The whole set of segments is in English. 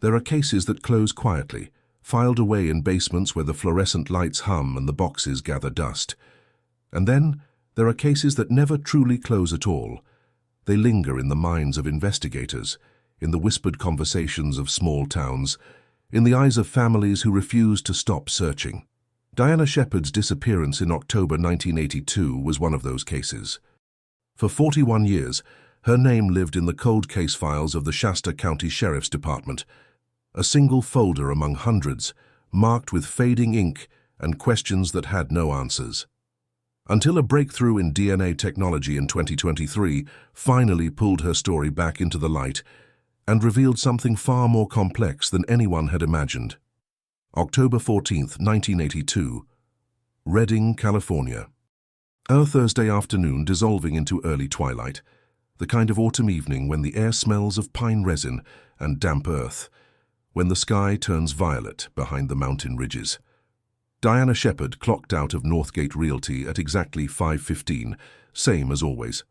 There are cases that close quietly, filed away in basements where the fluorescent lights hum and the boxes gather dust. And then there are cases that never truly close at all. They linger in the minds of investigators, in the whispered conversations of small towns, in the eyes of families who refuse to stop searching. Diana Shepherd's disappearance in October 1982 was one of those cases. For 41 years, her name lived in the cold case files of the Shasta County Sheriff's Department, a single folder among hundreds, marked with fading ink and questions that had no answers. Until a breakthrough in DNA technology in 2023 finally pulled her story back into the light and revealed something far more complex than anyone had imagined. October 14, 1982, Redding, California. A Thursday afternoon dissolving into early twilight, the kind of autumn evening when the air smells of pine resin and damp earth, when the sky turns violet behind the mountain ridges. Diana Shepherd clocked out of Northgate Realty at exactly 5:15, same as always.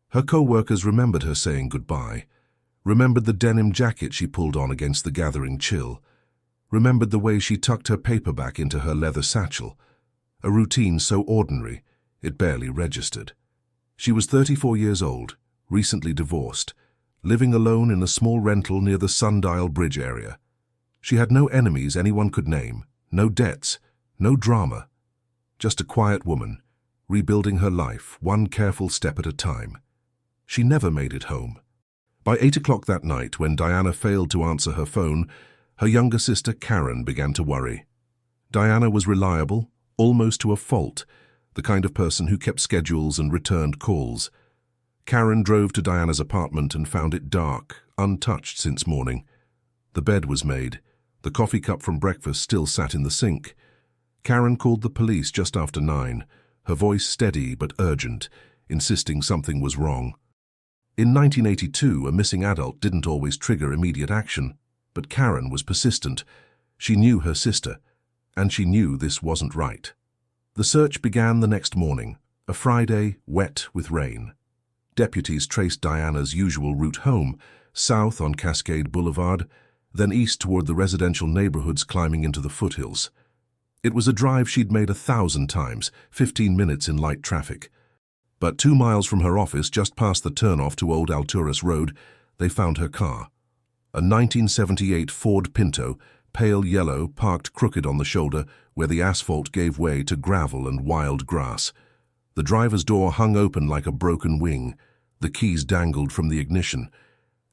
Her co-workers remembered her saying goodbye, remembered the denim jacket she pulled on against the gathering chill, remembered the way she tucked her paperback into her leather satchel, a routine so ordinary it barely registered. She was 34 years old, recently divorced, living alone in a small rental near the Sundial Bridge area. She had no enemies anyone could name, no debts, no drama, just a quiet woman, rebuilding her life one careful step at a time. She never made it home. By 8 o'clock that night, when Diana failed to answer her phone, her younger sister Karen began to worry. Diana was reliable, almost to a fault, the kind of person who kept schedules and returned calls. Karen drove to Diana's apartment and found it dark, untouched since morning. The bed was made. The coffee cup from breakfast still sat in the sink. Karen called the police just after 9, her voice steady but urgent, insisting something was wrong. In 1982, a missing adult didn't always trigger immediate action, but Karen was persistent. She knew her sister, and she knew this wasn't right. The search began the next morning, a Friday, wet with rain. Deputies traced Diana's usual route home, south on Cascade Boulevard, then east toward the residential neighborhoods climbing into the foothills. It was a drive she'd made 1,000 times, 15 minutes in light traffic. But 2 miles from her office, just past the turnoff to Old Alturas Road, they found her car. A 1978 Ford Pinto, pale yellow, parked crooked on the shoulder where the asphalt gave way to gravel and wild grass. The driver's door hung open like a broken wing. The keys dangled from the ignition.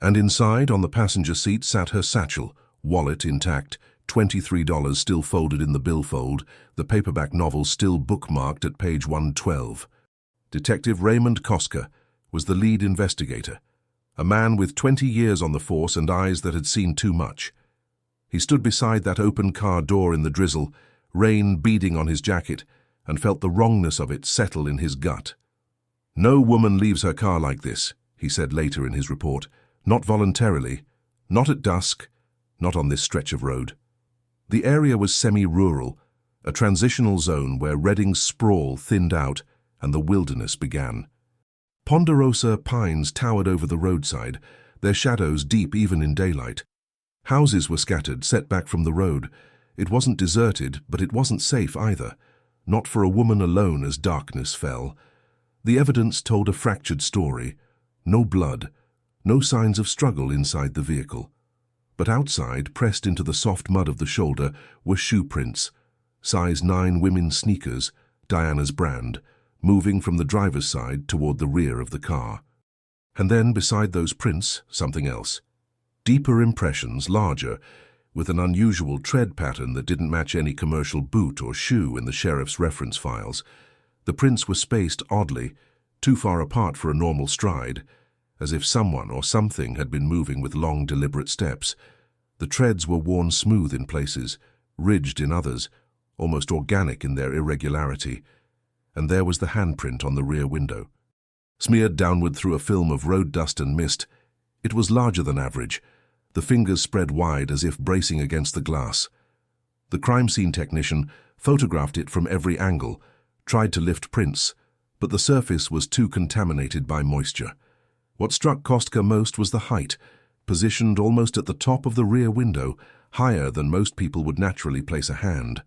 And inside, on the passenger seat, sat her satchel, wallet intact, $23 still folded in the billfold, the paperback novel still bookmarked at page 112. Detective Raymond Koska was the lead investigator, a man with 20 years on the force and eyes that had seen too much. He stood beside that open car door in the drizzle, rain beading on his jacket, and felt the wrongness of it settle in his gut. "No woman leaves her car like this," he said later in his report. "Not voluntarily, not at dusk, not on this stretch of road." The area was semi-rural, a transitional zone where Redding's sprawl thinned out and the wilderness began. Ponderosa pines towered over the roadside, their shadows deep even in daylight. Houses were scattered, set back from the road. It wasn't deserted, but it wasn't safe either, not for a woman alone as darkness fell. The evidence told a fractured story. No blood, no signs of struggle inside the vehicle. But outside, pressed into the soft mud of the shoulder, were shoe prints, size 9 women's sneakers, Diana's brand, moving from the driver's side toward the rear of the car. And then, beside those prints, something else. Deeper impressions, larger, with an unusual tread pattern that didn't match any commercial boot or shoe in the sheriff's reference files. The prints were spaced oddly, too far apart for a normal stride, as if someone or something had been moving with long, deliberate steps. The treads were worn smooth in places, ridged in others, almost organic in their irregularity. And there was the handprint on the rear window. Smeared downward through a film of road dust and mist, it was larger than average, the fingers spread wide as if bracing against the glass. The crime scene technician photographed it from every angle, tried to lift prints, but the surface was too contaminated by moisture. What struck Kostka most was the height, positioned almost at the top of the rear window, higher than most people would naturally place a hand.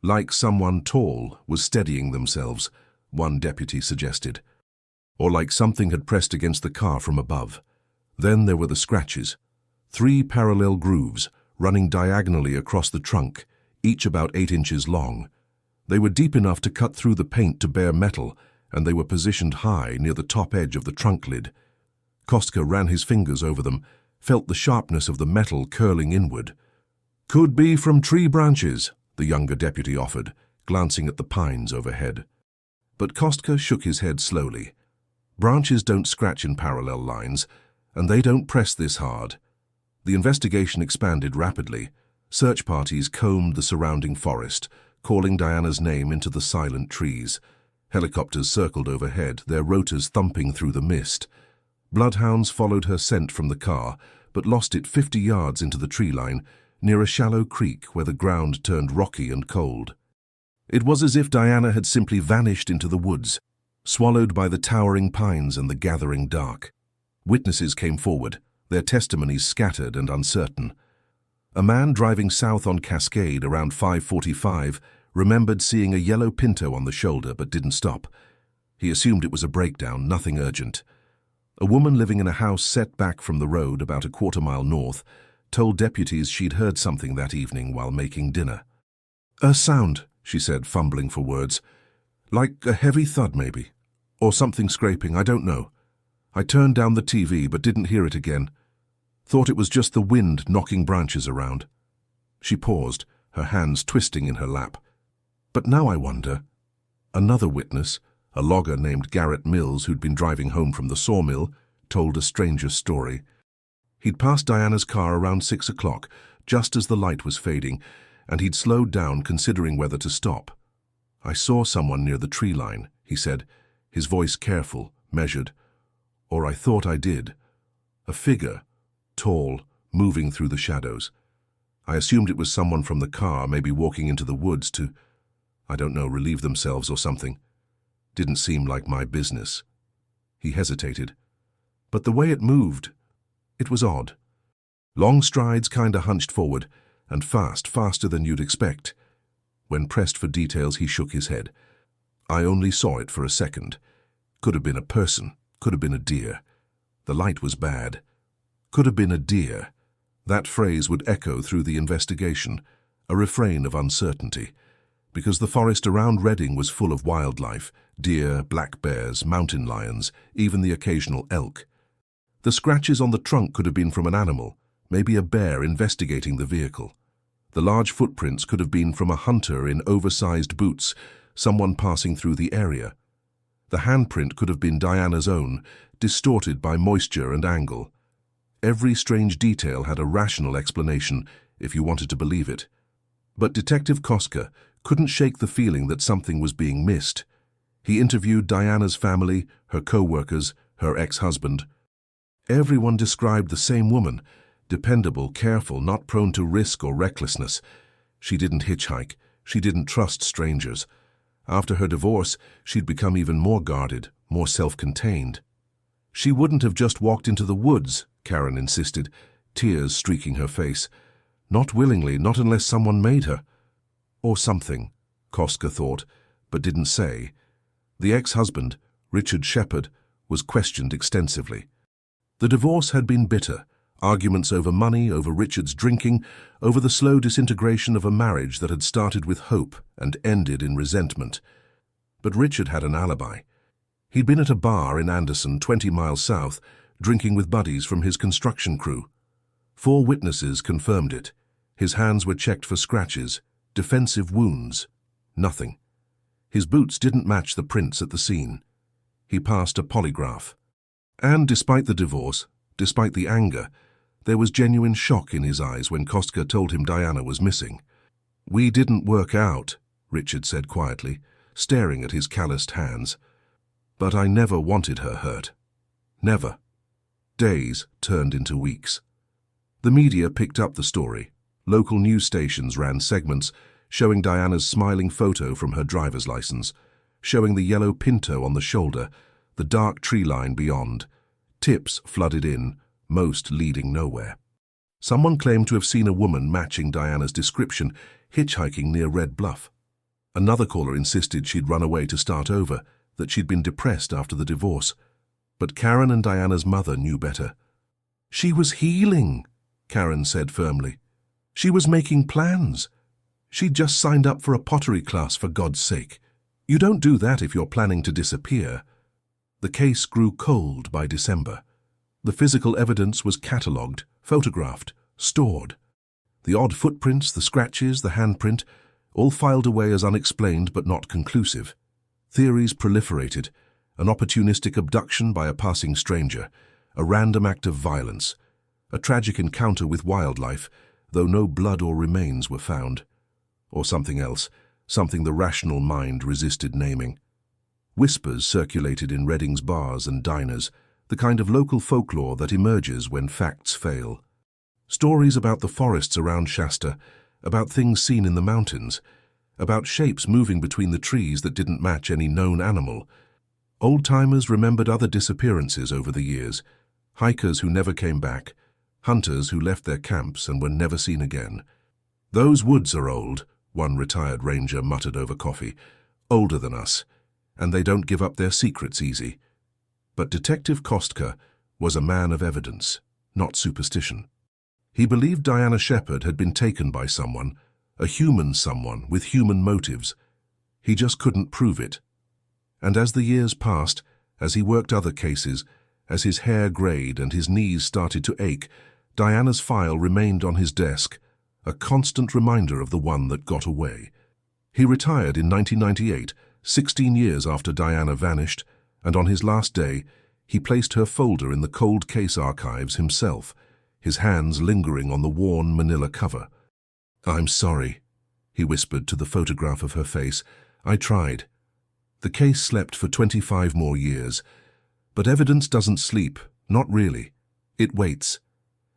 Like someone tall was steadying themselves, one deputy suggested. Or like something had pressed against the car from above. Then there were the scratches. 3 parallel grooves running diagonally across the trunk, each about 8 inches long. They were deep enough to cut through the paint to bare metal, and they were positioned high near the top edge of the trunk lid. Kostka ran his fingers over them, felt the sharpness of the metal curling inward. "Could be from tree branches," the younger deputy offered, glancing at the pines overhead. But Kostka shook his head slowly. Branches don't scratch in parallel lines, and they don't press this hard. The investigation expanded rapidly. Search parties combed the surrounding forest, calling Diana's name into the silent trees. Helicopters circled overhead, their rotors thumping through the mist. Bloodhounds followed her scent from the car, but lost it 50 yards into the tree line, near a shallow creek where the ground turned rocky and cold. It was as if Diana had simply vanished into the woods, swallowed by the towering pines and the gathering dark. Witnesses came forward, their testimonies scattered and uncertain. A man driving south on Cascade around 5:45 remembered seeing a yellow Pinto on the shoulder but didn't stop. He assumed it was a breakdown, nothing urgent. A woman living in a house set back from the road about a quarter-mile north told deputies she'd heard something that evening while making dinner. "A sound," she said, fumbling for words. "Like a heavy thud, maybe. Or something scraping, I don't know. I turned down the TV but didn't hear it again. Thought it was just the wind knocking branches around." She paused, her hands twisting in her lap. "But now I wonder." Another witness, a logger named Garrett Mills who'd been driving home from the sawmill, told a stranger story. He'd passed Diana's car around 6 o'clock, just as the light was fading, and he'd slowed down considering whether to stop. "I saw someone near the tree line," he said, his voice careful, measured. "Or I thought I did. A figure, tall, moving through the shadows. I assumed it was someone from the car, maybe walking into the woods to, I don't know, relieve themselves or something. Didn't seem like my business." He hesitated. "But the way it moved, it was odd. Long strides kinda hunched forward, and faster than you'd expect." When pressed for details, he shook his head. "I only saw it for a second. Could have been a person, could have been a deer. The light was bad. Could have been a deer." That phrase would echo through the investigation, a refrain of uncertainty, because the forest around Reading was full of wildlife, deer, black bears, mountain lions, even the occasional elk. The scratches on the trunk could have been from an animal, maybe a bear investigating the vehicle. The large footprints could have been from a hunter in oversized boots, someone passing through the area. The handprint could have been Diana's own, distorted by moisture and angle. Every strange detail had a rational explanation, if you wanted to believe it. But Detective Kostka couldn't shake the feeling that something was being missed. He interviewed Diana's family, her co-workers, her ex-husband. Everyone described the same woman, dependable, careful, not prone to risk or recklessness. She didn't hitchhike. She didn't trust strangers. After her divorce, she'd become even more guarded, more self-contained. "She wouldn't have just walked into the woods," Karen insisted, tears streaking her face. "Not willingly, not unless someone made her." Or something, Kostka thought, but didn't say. The ex-husband, Richard Shepherd, was questioned extensively. The divorce had been bitter, arguments over money, over Richard's drinking, over the slow disintegration of a marriage that had started with hope and ended in resentment. But Richard had an alibi. He'd been at a bar in Anderson, 20 miles south, drinking with buddies from his construction crew. 4 witnesses confirmed it. His hands were checked for scratches, defensive wounds. Nothing. His boots didn't match the prints at the scene. He passed a polygraph. And despite the divorce, despite the anger, there was genuine shock in his eyes when Kostka told him Diana was missing. "We didn't work out," Richard said quietly, staring at his calloused hands. "But I never wanted her hurt. Never." Days turned into weeks. The media picked up the story. Local news stations ran segments showing Diana's smiling photo from her driver's license, showing the yellow Pinto on the shoulder, the dark tree line beyond. Tips flooded in, most leading nowhere. Someone claimed to have seen a woman matching Diana's description hitchhiking near Red Bluff. Another caller insisted she'd run away to start over, that she'd been depressed after the divorce. But Karen and Diana's mother knew better. "She was healing," Karen said firmly. "She was making plans. She'd just signed up for a pottery class, for God's sake. You don't do that if you're planning to disappear." The case grew cold by December. The physical evidence was catalogued, photographed, stored. The odd footprints, the scratches, the handprint, all filed away as unexplained but not conclusive. Theories proliferated: an opportunistic abduction by a passing stranger, a random act of violence, a tragic encounter with wildlife, though no blood or remains were found. Or something else, something the rational mind resisted naming. Whispers circulated in Reading's bars and diners, the kind of local folklore that emerges when facts fail. Stories about the forests around Shasta, about things seen in the mountains, about shapes moving between the trees that didn't match any known animal. Old-timers remembered other disappearances over the years, hikers who never came back, hunters who left their camps and were never seen again. "Those woods are old," one retired ranger muttered over coffee, "older than us, and they don't give up their secrets easy." But Detective Kostka was a man of evidence, not superstition. He believed Diana Shepherd had been taken by someone, a human someone with human motives. He just couldn't prove it. And as the years passed, as he worked other cases, as his hair grayed and his knees started to ache, Diana's file remained on his desk, a constant reminder of the one that got away. He retired in 1998, 16 years after Diana vanished, and on his last day, he placed her folder in the cold case archives himself, his hands lingering on the worn manila cover. "I'm sorry," he whispered to the photograph of her face. "I tried." The case slept for 25 more years. But evidence doesn't sleep, not really. It waits.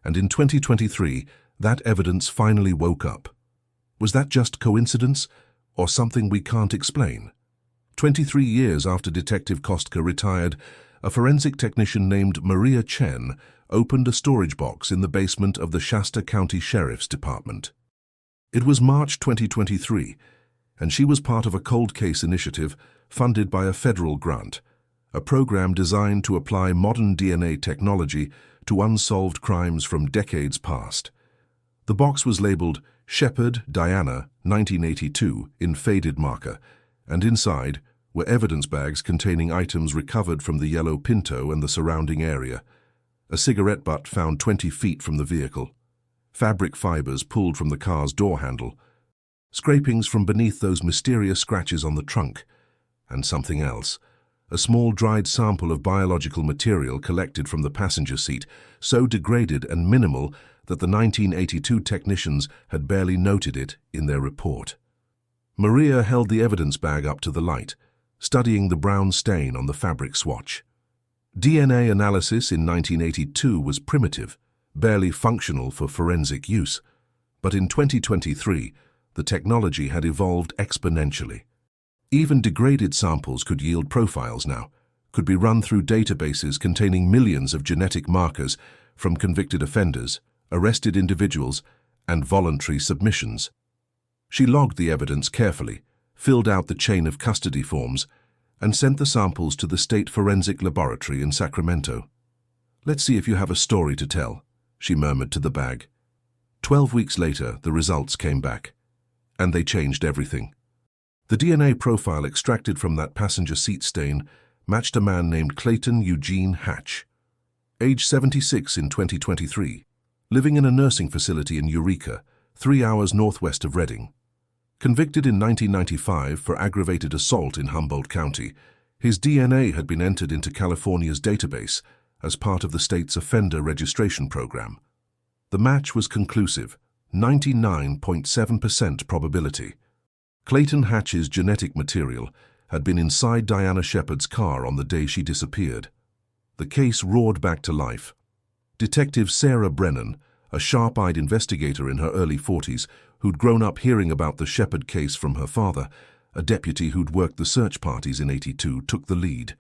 And in 2023, that evidence finally woke up. Was that just coincidence, or something we can't explain? 23 years after Detective Kostka retired, a forensic technician named Maria Chen opened a storage box in the basement of the Shasta County Sheriff's Department. It was March 2023, and she was part of a cold case initiative funded by a federal grant, a program designed to apply modern DNA technology to unsolved crimes from decades past. The box was labeled Shepherd, Diana, 1982 in faded marker, and inside were evidence bags containing items recovered from the yellow Pinto and the surrounding area. A cigarette butt found 20 feet from the vehicle, fabric fibers pulled from the car's door handle, scrapings from beneath those mysterious scratches on the trunk, and something else. A small dried sample of biological material collected from the passenger seat, so degraded and minimal that the 1982 technicians had barely noted it in their report. Maria held the evidence bag up to the light, studying the brown stain on the fabric swatch. DNA analysis in 1982 was primitive, barely functional for forensic use. But in 2023, the technology had evolved exponentially. Even degraded samples could yield profiles now, could be run through databases containing millions of genetic markers from convicted offenders, arrested individuals, and voluntary submissions. She logged the evidence carefully, filled out the chain of custody forms, and sent the samples to the State Forensic Laboratory in Sacramento. "Let's see if you have a story to tell," she murmured to the bag. 12 weeks later, the results came back, and they changed everything. The DNA profile extracted from that passenger seat stain matched a man named Clayton Eugene Hatch, age 76 in 2023, living in a nursing facility in Eureka, 3 hours northwest of Reading. Convicted in 1995 for aggravated assault in Humboldt County, his DNA had been entered into California's database as part of the state's offender registration program. The match was conclusive, 99.7% probability. Clayton Hatch's genetic material had been inside Diana Shepherd's car on the day she disappeared. The case roared back to life. Detective Sarah Brennan, a sharp-eyed investigator in her early 40s, who'd grown up hearing about the Shepherd case from her father, a deputy who'd worked the search parties in '82, took the lead.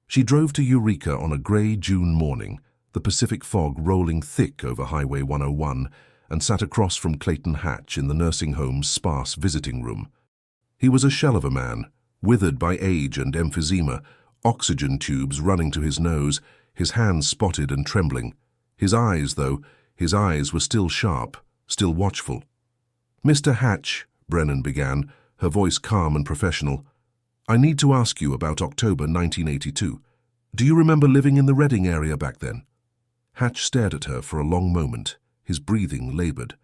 She drove to Eureka on a grey June morning, the Pacific fog rolling thick over Highway 101, and sat across from Clayton Hatch in the nursing home's sparse visiting room. He was a shell of a man, withered by age and emphysema, oxygen tubes running to his nose, his hands spotted and trembling. His eyes were still sharp, still watchful. "Mr. Hatch," Brennan began, her voice calm and professional, "I need to ask you about October 1982. Do you remember living in the Reading area back then?" Hatch stared at her for a long moment, his breathing labored.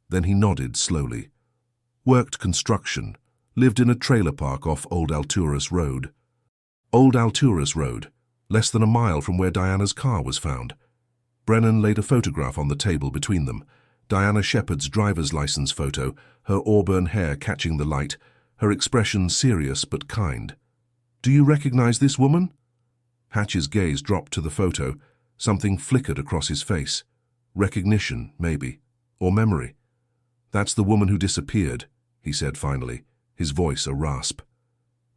Then he nodded slowly. "Worked construction, lived in a trailer park off Old Alturas Road." Old Alturas Road, less than a mile from where Diana's car was found. Brennan laid a photograph on the table between them. Diana Shepherd's driver's license photo, her auburn hair catching the light, her expression serious but kind. "Do you recognize this woman?" Hatch's gaze dropped to the photo. Something flickered across his face. Recognition, maybe, or memory. "That's the woman who disappeared," he said finally, his voice a rasp.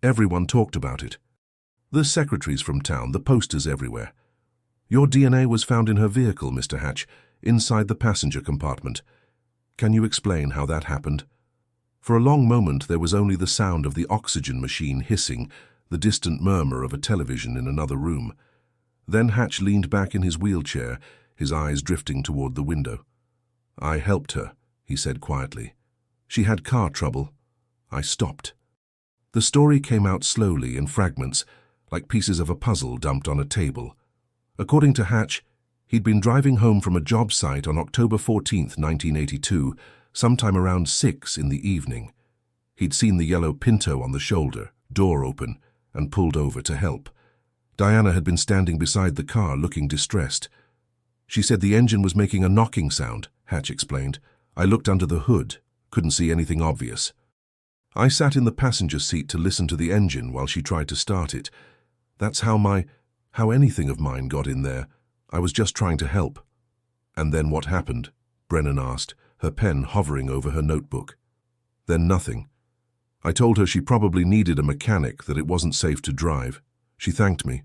Everyone talked about it. The secretaries from town, the posters everywhere. "Your DNA was found in her vehicle, Mr. Hatch, inside the passenger compartment. Can you explain how that happened?" For a long moment there was only the sound of the oxygen machine hissing, the distant murmur of a television in another room. Then Hatch leaned back in his wheelchair, his eyes drifting toward the window. "I helped her," he said quietly. "She had car trouble. I stopped." The story came out slowly in fragments, like pieces of a puzzle dumped on a table. According to Hatch, he'd been driving home from a job site on October 14, 1982, sometime around 6 in the evening. He'd seen the yellow Pinto on the shoulder, door open, and pulled over to help. Diana had been standing beside the car looking distressed. "She said the engine was making a knocking sound," Hatch explained. "I looked under the hood, couldn't see anything obvious. I sat in the passenger seat to listen to the engine while she tried to start it. That's how anything of mine got in there. I was just trying to help." "And then what happened?" Brennan asked, her pen hovering over her notebook. "Then nothing. I told her she probably needed a mechanic, that it wasn't safe to drive. She thanked me.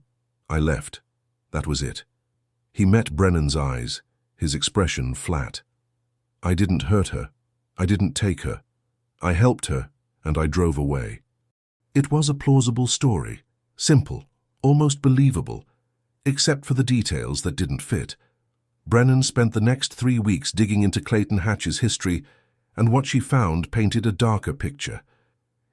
I left. That was it." He met Brennan's eyes, his expression flat. "I didn't hurt her. I didn't take her. I helped her, and I drove away." It was a plausible story, simple, almost believable, except for the details that didn't fit. Brennan spent the next 3 weeks digging into Clayton Hatch's history, and what she found painted a darker picture.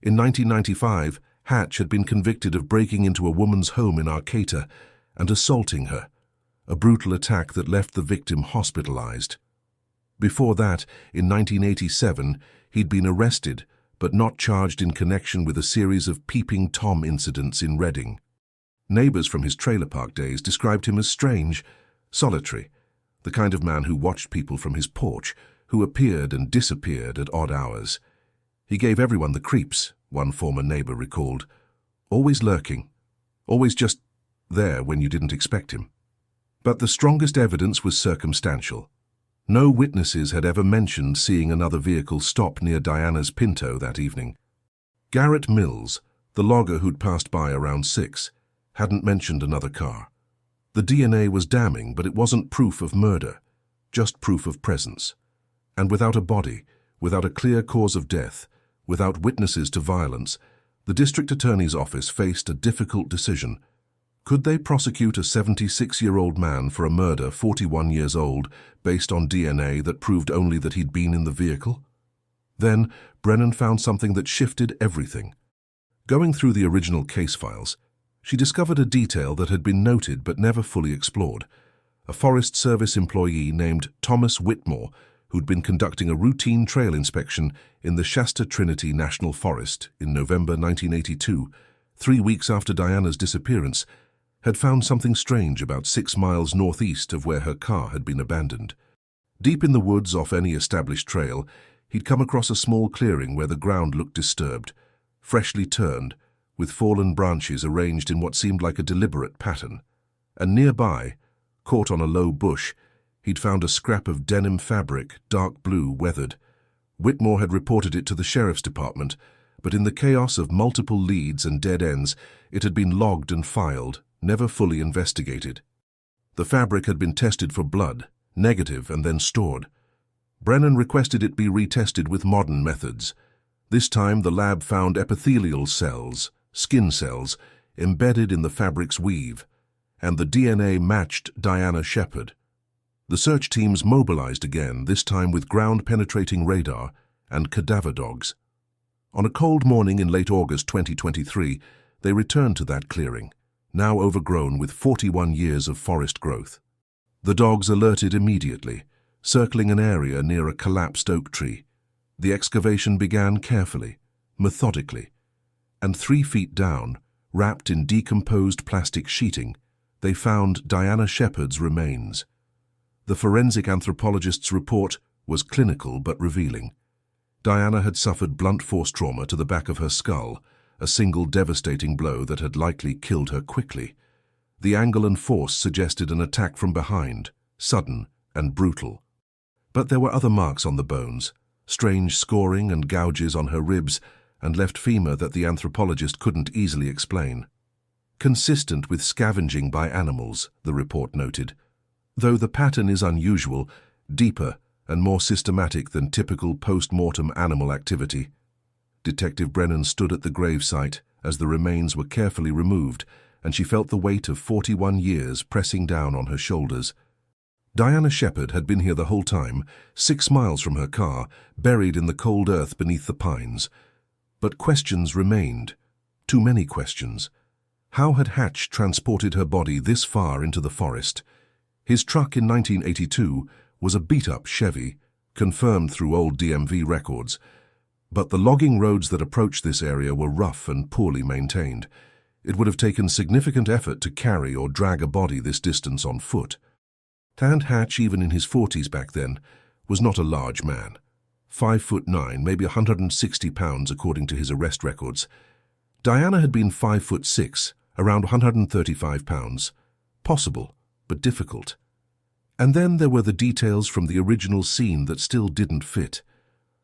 In 1995, Hatch had been convicted of breaking into a woman's home in Arcata and assaulting her, a brutal attack that left the victim hospitalized. Before that, in 1987, he'd been arrested, but not charged in connection with a series of Peeping Tom incidents in Reading. Neighbors from his trailer park days described him as strange, solitary, the kind of man who watched people from his porch, who appeared and disappeared at odd hours. "He gave everyone the creeps," one former neighbor recalled. "Always lurking, always just there when you didn't expect him." But the strongest evidence was circumstantial. No witnesses had ever mentioned seeing another vehicle stop near Diana's Pinto that evening. Garrett Mills, the logger who'd passed by around 6, hadn't mentioned another car. The DNA was damning, but it wasn't proof of murder, just proof of presence. And without a body, without a clear cause of death, without witnesses to violence, the district attorney's office faced a difficult decision. Could they prosecute a 76-year-old man for a murder 41 years old based on DNA that proved only that he'd been in the vehicle? Then Brennan found something that shifted everything. Going through the original case files, she discovered a detail that had been noted but never fully explored. A Forest Service employee named Thomas Whitmore, who'd been conducting a routine trail inspection in the Shasta Trinity National Forest in November 1982, 3 weeks after Diana's disappearance, had found something strange about 6 miles northeast of where her car had been abandoned. Deep in the woods off any established trail, he'd come across a small clearing where the ground looked disturbed, freshly turned, with fallen branches arranged in what seemed like a deliberate pattern. And nearby, caught on a low bush, he'd found a scrap of denim fabric, dark blue, weathered. Whitmore had reported it to the sheriff's department, but in the chaos of multiple leads and dead ends, it had been logged and filed, never fully investigated. The fabric had been tested for blood, negative, and then stored. Brennan requested it be retested with modern methods. This time the lab found epithelial cells, skin cells, embedded in the fabric's weave, and the DNA matched Diana Shepherd. The search teams mobilized again, this time with ground-penetrating radar and cadaver dogs. On a cold morning in late August 2023, they returned to that clearing, now overgrown with 41 years of forest growth. The dogs alerted immediately, circling an area near a collapsed oak tree. The excavation began carefully, methodically, and 3 feet down, wrapped in decomposed plastic sheeting, they found Diana Shepherd's remains. The forensic anthropologist's report was clinical but revealing. Diana had suffered blunt force trauma to the back of her skull, a single devastating blow that had likely killed her quickly. The angle and force suggested an attack from behind, sudden and brutal. But there were other marks on the bones, strange scoring and gouges on her ribs and left femur that the anthropologist couldn't easily explain. Consistent with scavenging by animals, the report noted, though the pattern is unusual, deeper and more systematic than typical post-mortem animal activity. Detective Brennan stood at the gravesite as the remains were carefully removed, and she felt the weight of 41 years pressing down on her shoulders. Diana Shepherd had been here the whole time, 6 miles from her car, buried in the cold earth beneath the pines. But questions remained. Too many questions. How had Hatch transported her body this far into the forest? His truck in 1982 was a beat-up Chevy, confirmed through old DMV records. But the logging roads that approached this area were rough and poorly maintained. It would have taken significant effort to carry or drag a body this distance on foot. And Hatch, even in his 40s back then, was not a large man. 5'9", maybe 160 pounds according to his arrest records. Diana had been 5'6", around 135 pounds. Possible, but difficult. And then there were the details from the original scene that still didn't fit.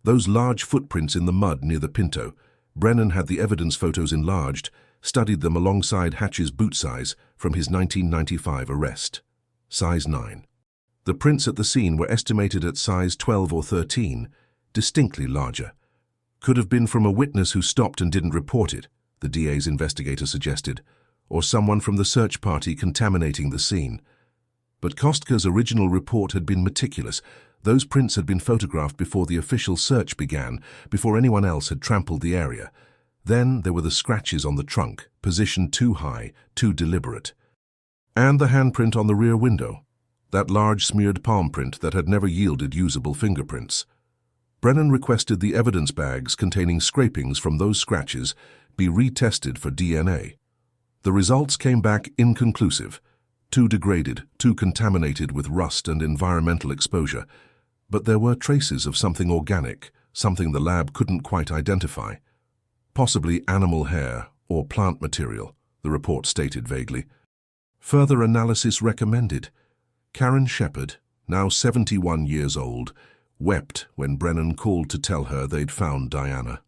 Those large footprints in the mud near the Pinto. Brennan had the evidence photos enlarged, studied them alongside Hatch's boot size from his 1995 arrest. Size 9. The prints at the scene were estimated at size 12 or 13, distinctly larger. Could have been from a witness who stopped and didn't report it, the DA's investigator suggested, or someone from the search party contaminating the scene. But Kostka's original report had been meticulous. Those prints had been photographed before the official search began, before anyone else had trampled the area. Then there were the scratches on the trunk, positioned too high, too deliberate. And the handprint on the rear window, that large smeared palm print that had never yielded usable fingerprints. Brennan requested the evidence bags containing scrapings from those scratches be retested for DNA. The results came back inconclusive, too degraded, too contaminated with rust and environmental exposure. But there were traces of something organic, something the lab couldn't quite identify. Possibly animal hair or plant material, the report stated vaguely. Further analysis recommended. Karen Shepherd, now 71 years old, wept when Brennan called to tell her they'd found Diana.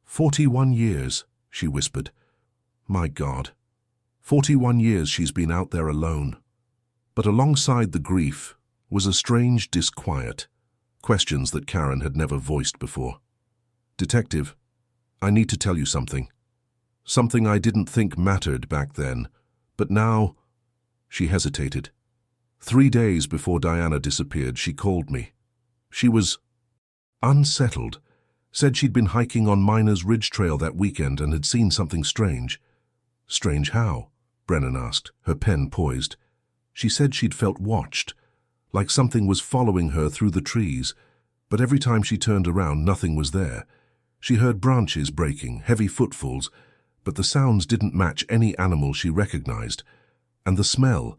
41 years, she whispered. My God. 41 years she's been out there alone. But alongside the grief was a strange disquiet, questions that Karen had never voiced before. Detective, I need to tell you something. Something I didn't think mattered back then, but now... She hesitated. 3 days before Diana disappeared, she called me. She was unsettled, said she'd been hiking on Miners Ridge Trail that weekend and had seen something strange. Strange how? Brennan asked, her pen poised. She said she'd felt watched, like something was following her through the trees, but every time she turned around, nothing was there. She heard branches breaking, heavy footfalls, but the sounds didn't match any animal she recognized. And the smell.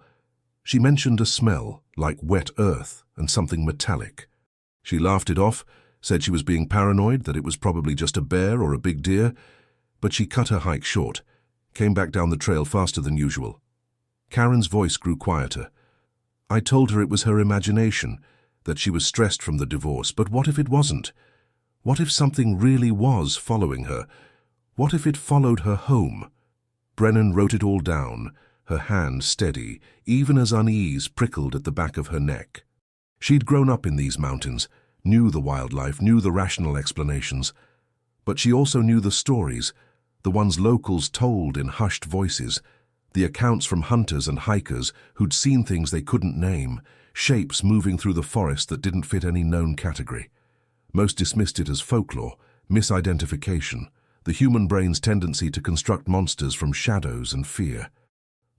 She mentioned a smell, like wet earth and something metallic. She laughed it off, said she was being paranoid, that it was probably just a bear or a big deer, but she cut her hike short, came back down the trail faster than usual. Karen's voice grew quieter. I told her it was her imagination, that she was stressed from the divorce, but what if it wasn't? What if something really was following her? What if it followed her home? Brennan wrote it all down, her hand steady, even as unease prickled at the back of her neck. She'd grown up in these mountains, knew the wildlife, knew the rational explanations. But she also knew the stories, the ones locals told in hushed voices, the accounts from hunters and hikers who'd seen things they couldn't name, shapes moving through the forest that didn't fit any known category. Most dismissed it as folklore, misidentification, the human brain's tendency to construct monsters from shadows and fear.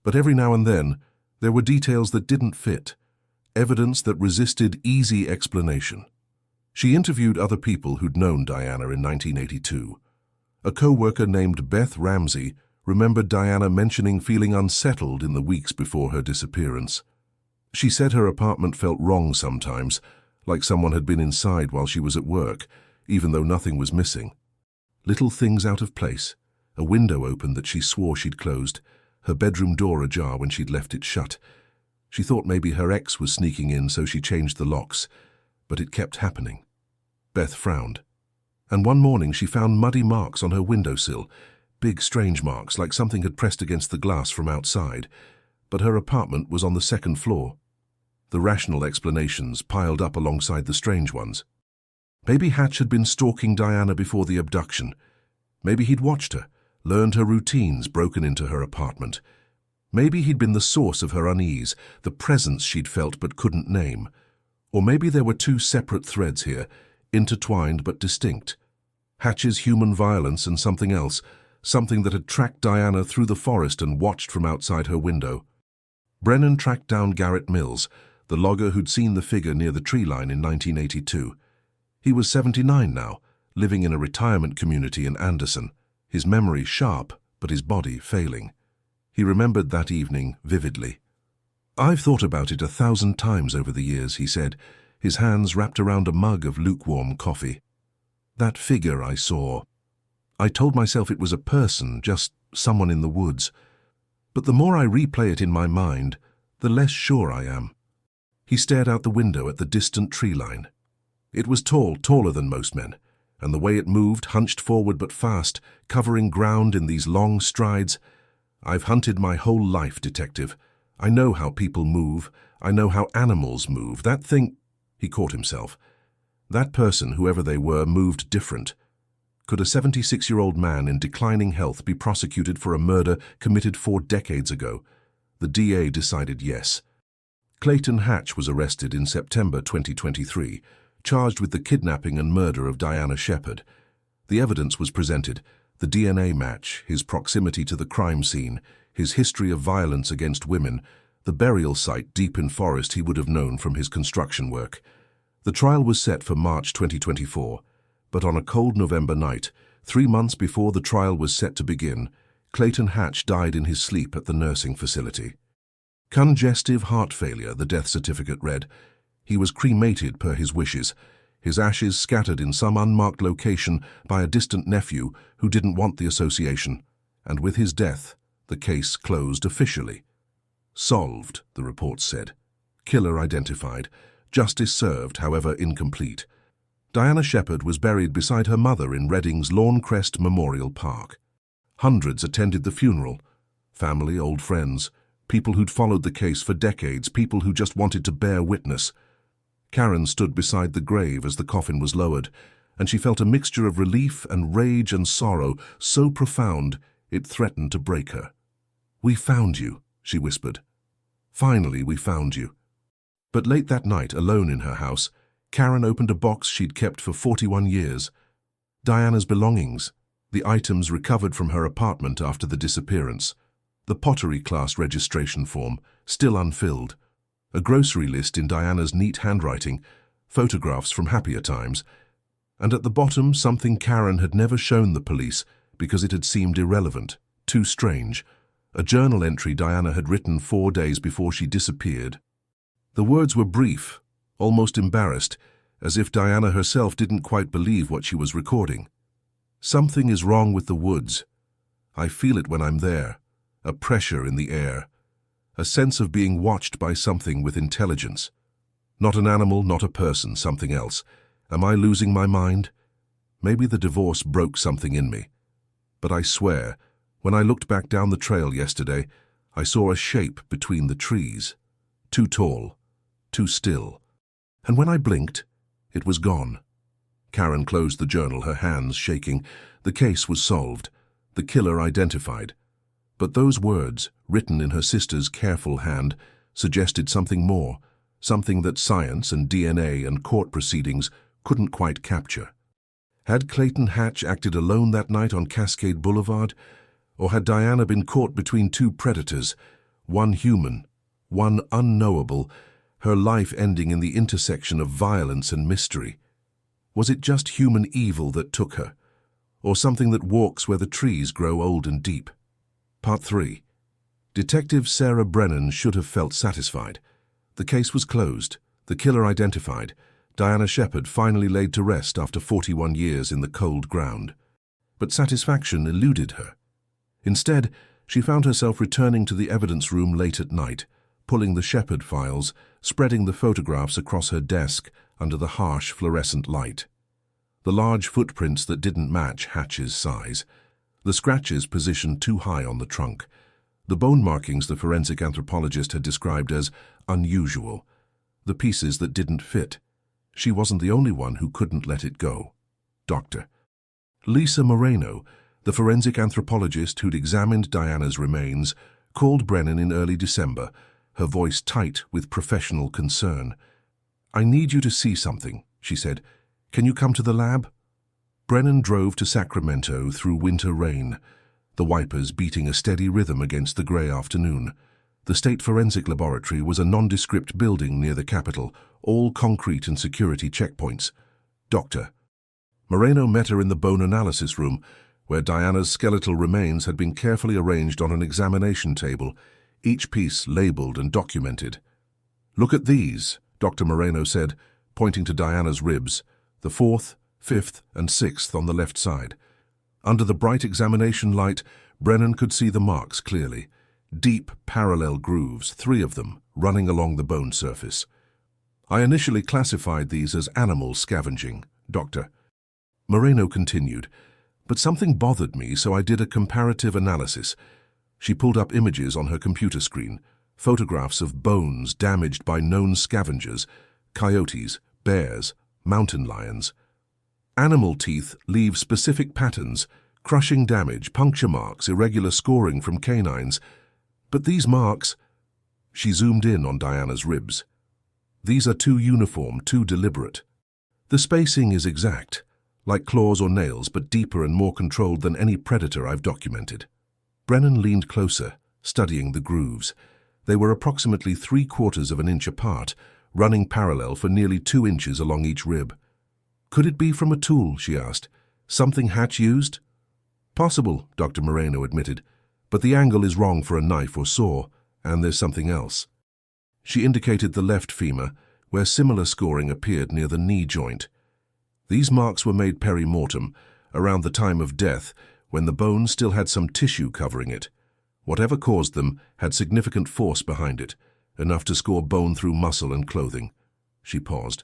But every now and then, there were details that didn't fit, evidence that resisted easy explanation. She interviewed other people who'd known Diana in 1982. A co-worker named Beth Ramsey remembered Diana mentioning feeling unsettled in the weeks before her disappearance. She said her apartment felt wrong sometimes, like someone had been inside while she was at work, even though nothing was missing. Little things out of place, a window open that she swore she'd closed, her bedroom door ajar when she'd left it shut. She thought maybe her ex was sneaking in, so she changed the locks, but it kept happening. Beth frowned. And one morning she found muddy marks on her windowsill, big strange marks like something had pressed against the glass from outside, but her apartment was on the second floor. The rational explanations piled up alongside the strange ones. Maybe Hatch had been stalking Diana before the abduction. Maybe he'd watched her, learned her routines broken into her apartment. Maybe he'd been the source of her unease, the presence she'd felt but couldn't name. Or maybe there were two separate threads here, intertwined but distinct. Hatch's human violence and something else, something that had tracked Diana through the forest and watched from outside her window. Brennan tracked down Garrett Mills, the logger who'd seen the figure near the tree line in 1982. He was 79 now, living in a retirement community in Anderson, his memory sharp, but his body failing. He remembered that evening vividly. "I've thought about it 1,000 times over the years," he said, his hands wrapped around a mug of lukewarm coffee. "That figure I saw. I told myself it was a person, just someone in the woods. But the more I replay it in my mind, the less sure I am." He stared out the window at the distant tree line. It was tall, taller than most men, and the way it moved, hunched forward but fast, covering ground in these long strides. "I've hunted my whole life, detective. I know how people move. I know how animals move. That thing—" He caught himself. That person, whoever they were, moved different. Could a 76-year-old man in declining health be prosecuted for a murder committed 4 decades ago? The DA decided yes. Clayton Hatch was arrested in September 2023, charged with the kidnapping and murder of Diana Shepherd. The evidence was presented: the DNA match, his proximity to the crime scene, his history of violence against women, the burial site deep in forest he would have known from his construction work. The trial was set for March 2024, but on a cold November night, 3 months before the trial was set to begin, Clayton Hatch died in his sleep at the nursing facility. Congestive heart failure, the death certificate read. He was cremated per his wishes, his ashes scattered in some unmarked location by a distant nephew who didn't want the association, and with his death, the case closed officially. Solved, the report said. Killer identified. Justice served, however incomplete. Diana Shepherd was buried beside her mother in Reading's Lawncrest Memorial Park. Hundreds attended the funeral. Family, old friends, people who'd followed the case for decades, people who just wanted to bear witness. Karen stood beside the grave as the coffin was lowered, and she felt a mixture of relief and rage and sorrow so profound it threatened to break her. "We found you," she whispered. "Finally, we found you." But late that night, alone in her house, Karen opened a box she'd kept for 41 years. Diana's belongings, the items recovered from her apartment after the disappearance. The pottery class registration form, still unfilled. A grocery list in Diana's neat handwriting, photographs from happier times. And at the bottom, something Karen had never shown the police because it had seemed irrelevant, too strange. A journal entry Diana had written 4 days before she disappeared. The words were brief, almost embarrassed, as if Diana herself didn't quite believe what she was recording. "Something is wrong with the woods. I feel it when I'm there, a pressure in the air, a sense of being watched by something with intelligence. Not an animal, not a person, something else. Am I losing my mind? Maybe the divorce broke something in me. But I swear, when I looked back down the trail yesterday, I saw a shape between the trees. Too tall, too still. And when I blinked, it was gone. Karen closed the journal, her hands shaking. The case was solved. The killer identified. But those words, written in her sister's careful hand, suggested something more, something that science and DNA and court proceedings couldn't quite capture. Had Clayton Hatch acted alone that night on Cascade Boulevard? Or had Diana been caught between two predators, one human, one unknowable, her life ending in the intersection of violence and mystery? Was it just human evil that took her, or something that walks where the trees grow old and deep? Part 3. Detective Sarah Brennan should have felt satisfied. The case was closed, the killer identified, Diana Shepherd finally laid to rest after 41 years in the cold ground. But satisfaction eluded her. Instead, she found herself returning to the evidence room late at night, pulling the Shepherd files, spreading the photographs across her desk under the harsh fluorescent light. The large footprints that didn't match Hatch's size, the scratches positioned too high on the trunk, the bone markings the forensic anthropologist had described as unusual, the pieces that didn't fit. She wasn't the only one who couldn't let it go. Dr. Lisa Moreno, the forensic anthropologist who'd examined Diana's remains, called Brennan in early December, her voice tight with professional concern. "I need you to see something," she said. "Can you come to the lab?" Brennan drove to Sacramento through winter rain, the wipers beating a steady rhythm against the gray afternoon. The State Forensic Laboratory was a nondescript building near the Capitol, all concrete and security checkpoints. Dr. Moreno met her in the bone analysis room, where Diana's skeletal remains had been carefully arranged on an examination table, each piece labeled and documented. "Look at these," Dr. Moreno said, pointing to Diana's ribs, the 4th, 5th, and 6th on the left side. Under the bright examination light, Brennan could see the marks clearly. Deep, parallel grooves, 3 of them, running along the bone surface. "I initially classified these as animal scavenging," Dr. Moreno continued, "but something bothered me, so I did a comparative analysis." She pulled up images on her computer screen, photographs of bones damaged by known scavengers, coyotes, bears, mountain lions. Animal teeth leave specific patterns, crushing damage, puncture marks, irregular scoring from canines. But these marks... She zoomed in on Diana's ribs. "These are too uniform, too deliberate. The spacing is exact, like claws or nails, but deeper and more controlled than any predator I've documented." Brennan leaned closer, studying the grooves. They were approximately 3/4 of an inch apart, running parallel for nearly 2 inches along each rib. "Could it be from a tool?" she asked. "Something Hatch used?" "Possible," Dr. Moreno admitted, "but the angle is wrong for a knife or saw, and there's something else." She indicated the left femur, where similar scoring appeared near the knee joint. These marks were made peri-mortem, around the time of death, when the bone still had some tissue covering it. Whatever caused them had significant force behind it, enough to score bone through muscle and clothing. She paused.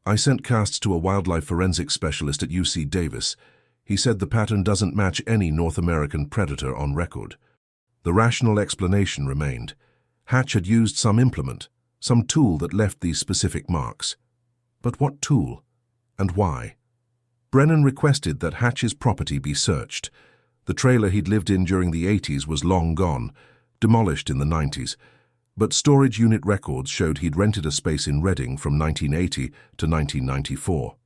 "I sent casts to a wildlife forensics specialist at UC Davis. He said the pattern doesn't match any North American predator on record." The rational explanation remained. Hatch had used some implement, some tool that left these specific marks. But what tool? And why? Brennan requested that Hatch's property be searched. The trailer he'd lived in during the 80s was long gone, demolished in the 90s, but storage unit records showed he'd rented a space in Reading from 1980 to 1994.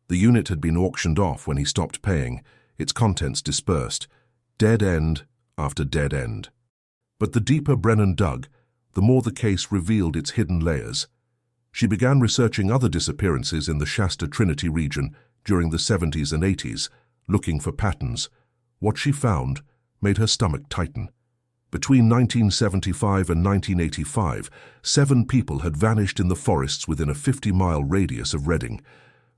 The unit had been auctioned off when he stopped paying, its contents dispersed, dead end after dead end. But the deeper Brennan dug, the more the case revealed its hidden layers. She began researching other disappearances in the Shasta Trinity region during the 70s and 80s, looking for patterns. What she found made her stomach tighten. Between 1975 and 1985, 7 people had vanished in the forests within a 50-mile radius of Reading.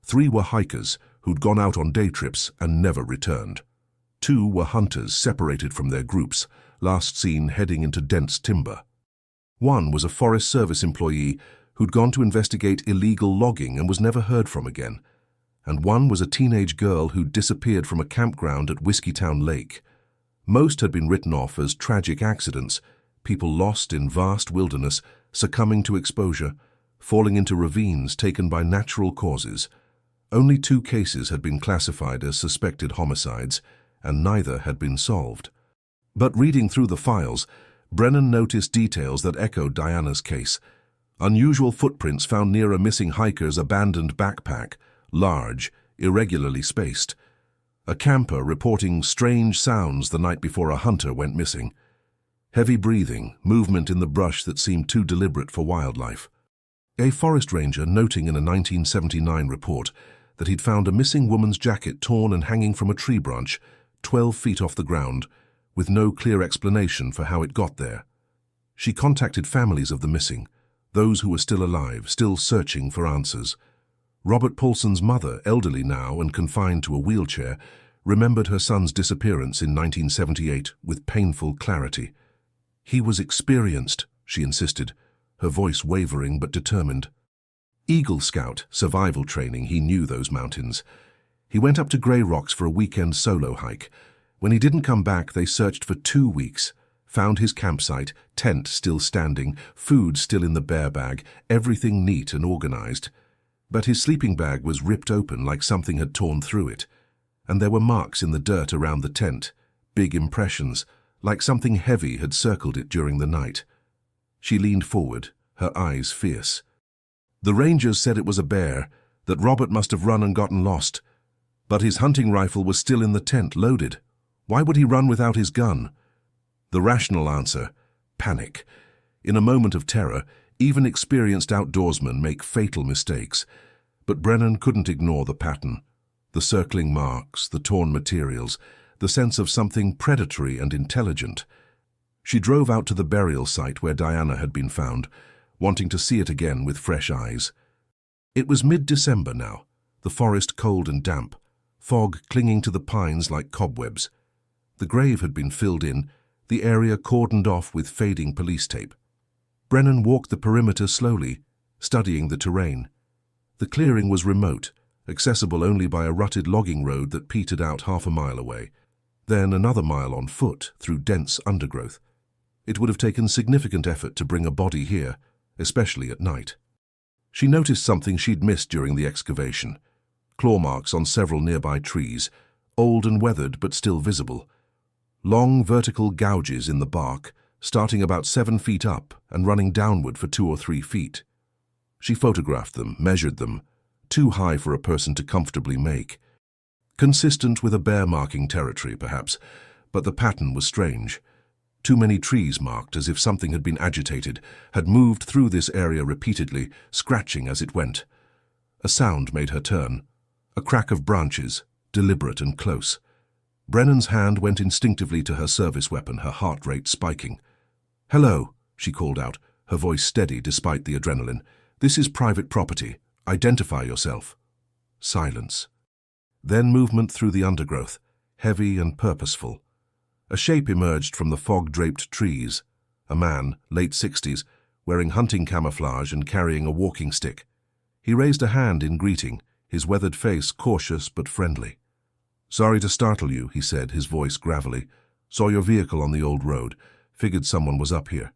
3 were hikers who'd gone out on day trips and never returned. 2 were hunters separated from their groups, last seen heading into dense timber. 1 was a Forest Service employee who'd gone to investigate illegal logging and was never heard from again. And 1 was a teenage girl who'd disappeared from a campground at Whiskeytown Lake. Most had been written off as tragic accidents, People lost in vast wilderness, succumbing to exposure, falling into ravines taken by natural causes. Only 2 cases had been classified as suspected homicides, and neither had been solved. But reading through the files, Brennan noticed details that echoed Diana's case. Unusual footprints found near a missing hiker's abandoned backpack, large, irregularly spaced. A camper reporting strange sounds the night before a hunter went missing. Heavy breathing, movement in the brush that seemed too deliberate for wildlife. A forest ranger noting in a 1979 report that he'd found a missing woman's jacket torn and hanging from a tree branch, 12 feet off the ground, with no clear explanation for how it got there. She contacted families of the missing, those who were still alive, still searching for answers. Robert Paulson's mother, elderly now and confined to a wheelchair, remembered her son's disappearance in 1978 with painful clarity. He was experienced, she insisted, her voice wavering but determined. Eagle Scout, survival training, he knew those mountains. He went up to Grey Rocks for a weekend solo hike. When he didn't come back, they searched for 2 weeks. Found his campsite, tent still standing, food still in the bear bag, everything neat and organized. But his sleeping bag was ripped open like something had torn through it. And there were marks in the dirt around the tent, big impressions, like something heavy had circled it during the night. She leaned forward, her eyes fierce. The rangers said it was a bear, that Robert must have run and gotten lost. But his hunting rifle was still in the tent, loaded. Why would he run without his gun? The rational answer, panic. In a moment of terror, even experienced outdoorsmen make fatal mistakes. But Brennan couldn't ignore the pattern. The circling marks, the torn materials, the sense of something predatory and intelligent. She drove out to the burial site where Diana had been found, wanting to see it again with fresh eyes. It was mid-December now, the forest cold and damp, fog clinging to the pines like cobwebs. The grave had been filled in, the area cordoned off with fading police tape. Brennan walked the perimeter slowly, studying the terrain. The clearing was remote, accessible only by a rutted logging road that petered out half a mile away, then another mile on foot through dense undergrowth. It would have taken significant effort to bring a body here, especially at night. She noticed something she'd missed during the excavation. Claw marks on several nearby trees, old and weathered but still visible. Long vertical gouges in the bark, starting about 7 feet up and running downward for 2 or 3 feet. She photographed them, measured them, too high for a person to comfortably make. Consistent with a bear marking territory, perhaps, but the pattern was strange. Too many trees marked as if something had been agitated, had moved through this area repeatedly, scratching as it went. A sound made her turn. A crack of branches, deliberate and close. Brennan's hand went instinctively to her service weapon, her heart rate spiking. "Hello," she called out, her voice steady despite the adrenaline. "This is private property. Identify yourself." Silence. Then movement through the undergrowth, heavy and purposeful. A shape emerged from the fog-draped trees. A man, late 60s, wearing hunting camouflage and carrying a walking stick. He raised a hand in greeting, his weathered face cautious but friendly. "Sorry to startle you," he said, his voice gravelly. "Saw your vehicle on the old road. Figured someone was up here."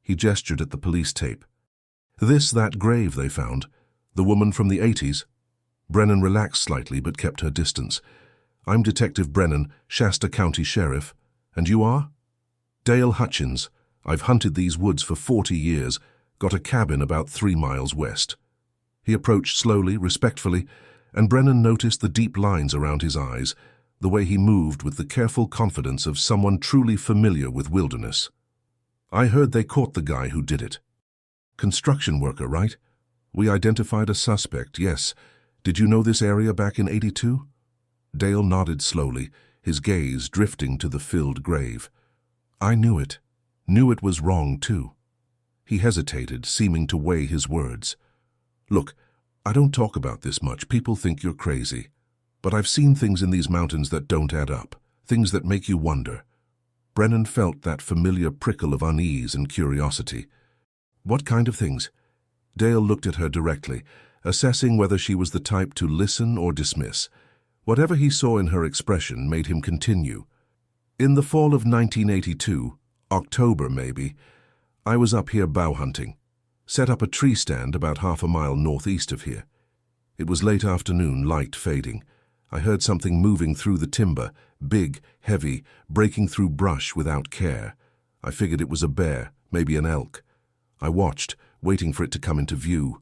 He gestured at the police tape. That grave they found. The woman from the 80s. Brennan relaxed slightly but kept her distance. "I'm Detective Brennan, Shasta County Sheriff. And you are?" "Dale Hutchins. I've hunted these woods for 40 years. Got a cabin about 3 miles west." He approached slowly, respectfully, and Brennan noticed the deep lines around his eyes, the way he moved with the careful confidence of someone truly familiar with wilderness. "I heard they caught the guy who did it." "Construction worker, right? We identified a suspect, yes. Did you know this area back in '82? Dale nodded slowly, his gaze drifting to the filled grave. "I knew it. Knew it was wrong, too." He hesitated, seeming to weigh his words. "Look, I don't talk about this much. People think you're crazy. But I've seen things in these mountains that don't add up, things that make you wonder." Brennan felt that familiar prickle of unease and curiosity. "What kind of things?" Dale looked at her directly, assessing whether she was the type to listen or dismiss. Whatever he saw in her expression made him continue. "In the fall of 1982, October, maybe. I was up here bow hunting. Set up a tree stand about half a mile northeast of here. It was late afternoon, light fading. I heard something moving through the timber, big, heavy, breaking through brush without care. I figured it was a bear, maybe an elk. I watched, waiting for it to come into view.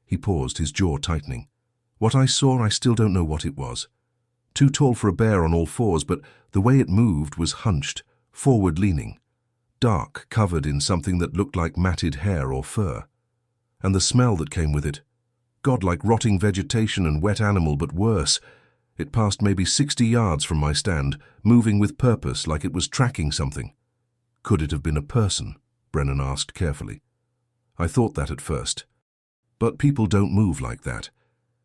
He paused, his jaw tightening. What I saw, I still don't know what it was. Too tall for a bear on all fours, but the way it moved was hunched, forward-leaning. Dark, covered in something that looked like matted hair or fur. And the smell that came with it. God, like rotting vegetation and wet animal, but worse. It passed maybe 60 yards from my stand, moving with purpose like it was tracking something. Could it have been a person? Brennan asked carefully. I thought that at first. But people don't move like that.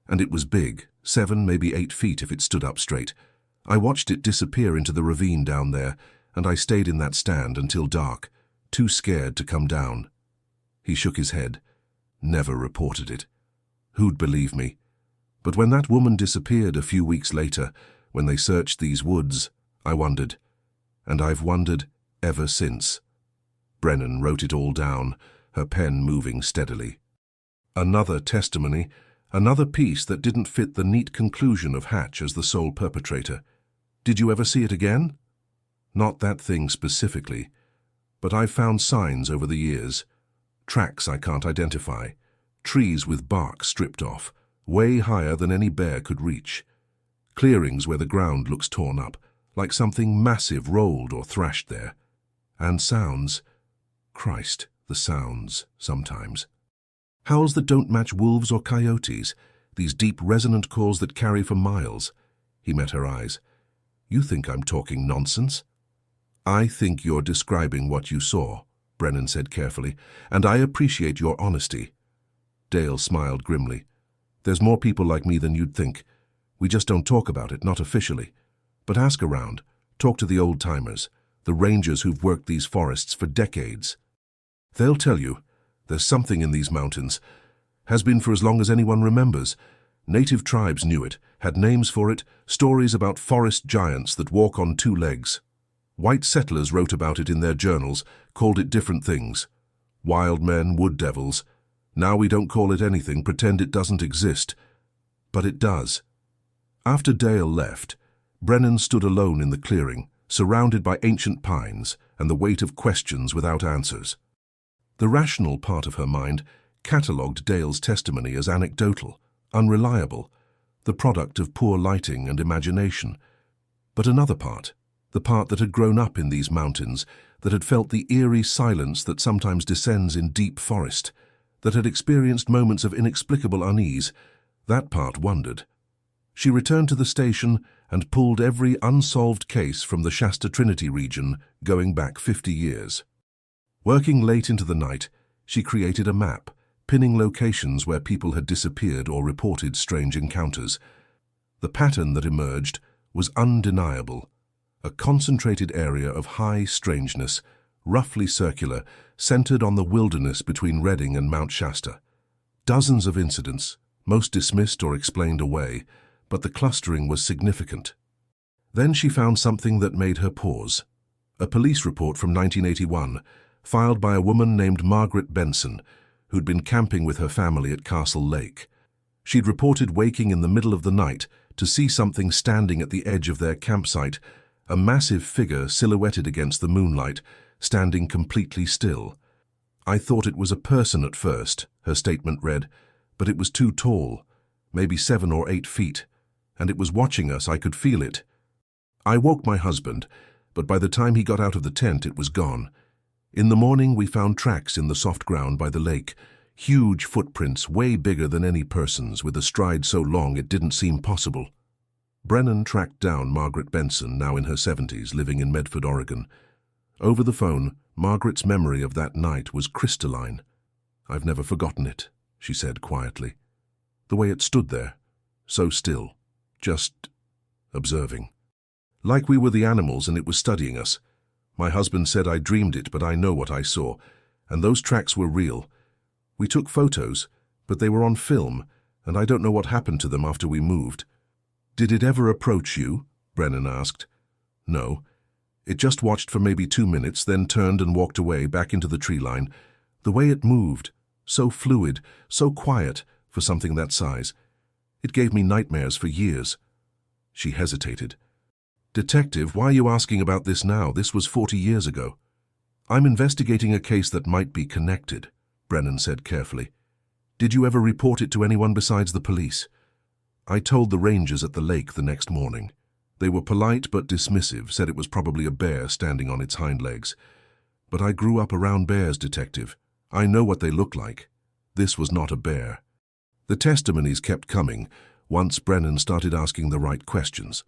And it was big, 7, maybe 8 feet if it stood up straight. I watched it disappear into the ravine down there, and I stayed in that stand until dark, too scared to come down. He shook his head. Never reported it. Who'd believe me? But when that woman disappeared a few weeks later, when they searched these woods, I wondered. And I've wondered ever since. Brennan wrote it all down, her pen moving steadily. Another testimony, another piece that didn't fit the neat conclusion of Hatch as the sole perpetrator. Did you ever see it again? Not that thing specifically, but I've found signs over the years. Tracks I can't identify. Trees with bark stripped off, way higher than any bear could reach. Clearings where the ground looks torn up, like something massive rolled or thrashed there. And sounds. Christ, the sounds, sometimes. Howls that don't match wolves or coyotes, these deep resonant calls that carry for miles. He met her eyes. You think I'm talking nonsense? I think you're describing what you saw, Brennan said carefully, and I appreciate your honesty. Dale smiled grimly. There's more people like me than you'd think. We just don't talk about it, not officially. But ask around. Talk to the old-timers, the rangers who've worked these forests for decades. They'll tell you, there's something in these mountains. Has been for as long as anyone remembers. Native tribes knew it, had names for it, stories about forest giants that walk on 2 legs. White settlers wrote about it in their journals, called it different things. Wild men, wood devils. Now we don't call it anything, pretend it doesn't exist. But it does. After Dale left, Brennan stood alone in the clearing, surrounded by ancient pines and the weight of questions without answers. The rational part of her mind catalogued Dale's testimony as anecdotal, unreliable, the product of poor lighting and imagination. But another part, the part that had grown up in these mountains, that had felt the eerie silence that sometimes descends in deep forest, that had experienced moments of inexplicable unease, that part wondered. She returned to the station and pulled every unsolved case from the Shasta Trinity region going back 50 years. Working late into the night, she created a map, pinning locations where people had disappeared or reported strange encounters. The pattern that emerged was undeniable. A concentrated area of high strangeness, roughly circular, centered on the wilderness between Redding and Mount Shasta. Dozens of incidents, most dismissed or explained away, but the clustering was significant. Then she found something that made her pause. A police report from 1981, filed by a woman named Margaret Benson, who'd been camping with her family at Castle Lake. She'd reported waking in the middle of the night to see something standing at the edge of their campsite, a massive figure silhouetted against the moonlight, standing completely still. I thought it was a person at first, her statement read, but it was too tall, maybe 7 or 8 feet, and it was watching us. I could feel it. I woke my husband, but by the time he got out of the tent, it was gone. In the morning, we found tracks in the soft ground by the lake, huge footprints way bigger than any person's, with a stride so long it didn't seem possible. Brennan tracked down Margaret Benson, now in her 70s, living in Medford, Oregon. Over the phone, Margaret's memory of that night was crystalline. I've never forgotten it, she said quietly. The way it stood there, so still, just observing. Like we were the animals and it was studying us. My husband said I dreamed it, but I know what I saw, and those tracks were real. We took photos, but they were on film, and I don't know what happened to them after we moved. Did it ever approach you? Brennan asked. No. It just watched for maybe 2 minutes, then turned and walked away back into the tree line. The way it moved, so fluid, so quiet for something that size. It gave me nightmares for years. She hesitated. Detective, why are you asking about this now? This was 40 years ago. I'm investigating a case that might be connected, Brennan said carefully. Did you ever report it to anyone besides the police? I told the rangers at the lake the next morning. They were polite but dismissive, said it was probably a bear standing on its hind legs. But I grew up around bears, Detective. I know what they look like. This was not a bear. The testimonies kept coming once Brennan started asking the right questions.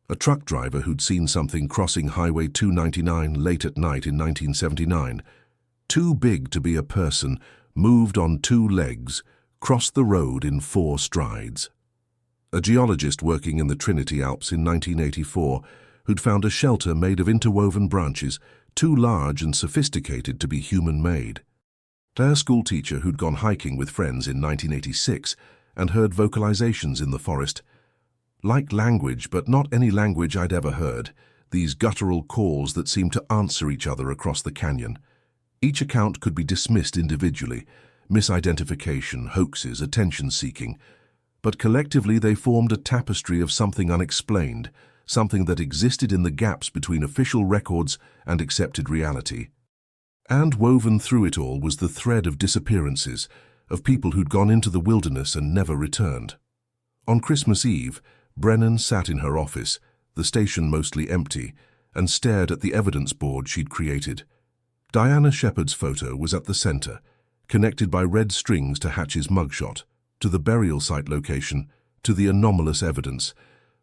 A truck driver who'd seen something crossing Highway 299 late at night in 1979, too big to be a person, moved on 2 legs, crossed the road in 4 strides. A geologist working in the Trinity Alps in 1984 who'd found a shelter made of interwoven branches, too large and sophisticated to be human-made. A school teacher who'd gone hiking with friends in 1986 and heard vocalizations in the forest. Like language, but not any language I'd ever heard, these guttural calls that seemed to answer each other across the canyon. Each account could be dismissed individually, misidentification, hoaxes, attention-seeking, but collectively they formed a tapestry of something unexplained, something that existed in the gaps between official records and accepted reality. And woven through it all was the thread of disappearances, of people who'd gone into the wilderness and never returned. On Christmas Eve, Brennan sat in her office, the station mostly empty, and stared at the evidence board she'd created. Diana Shepherd's photo was at the center, connected by red strings to Hatch's mugshot, to the burial site location, to the anomalous evidence.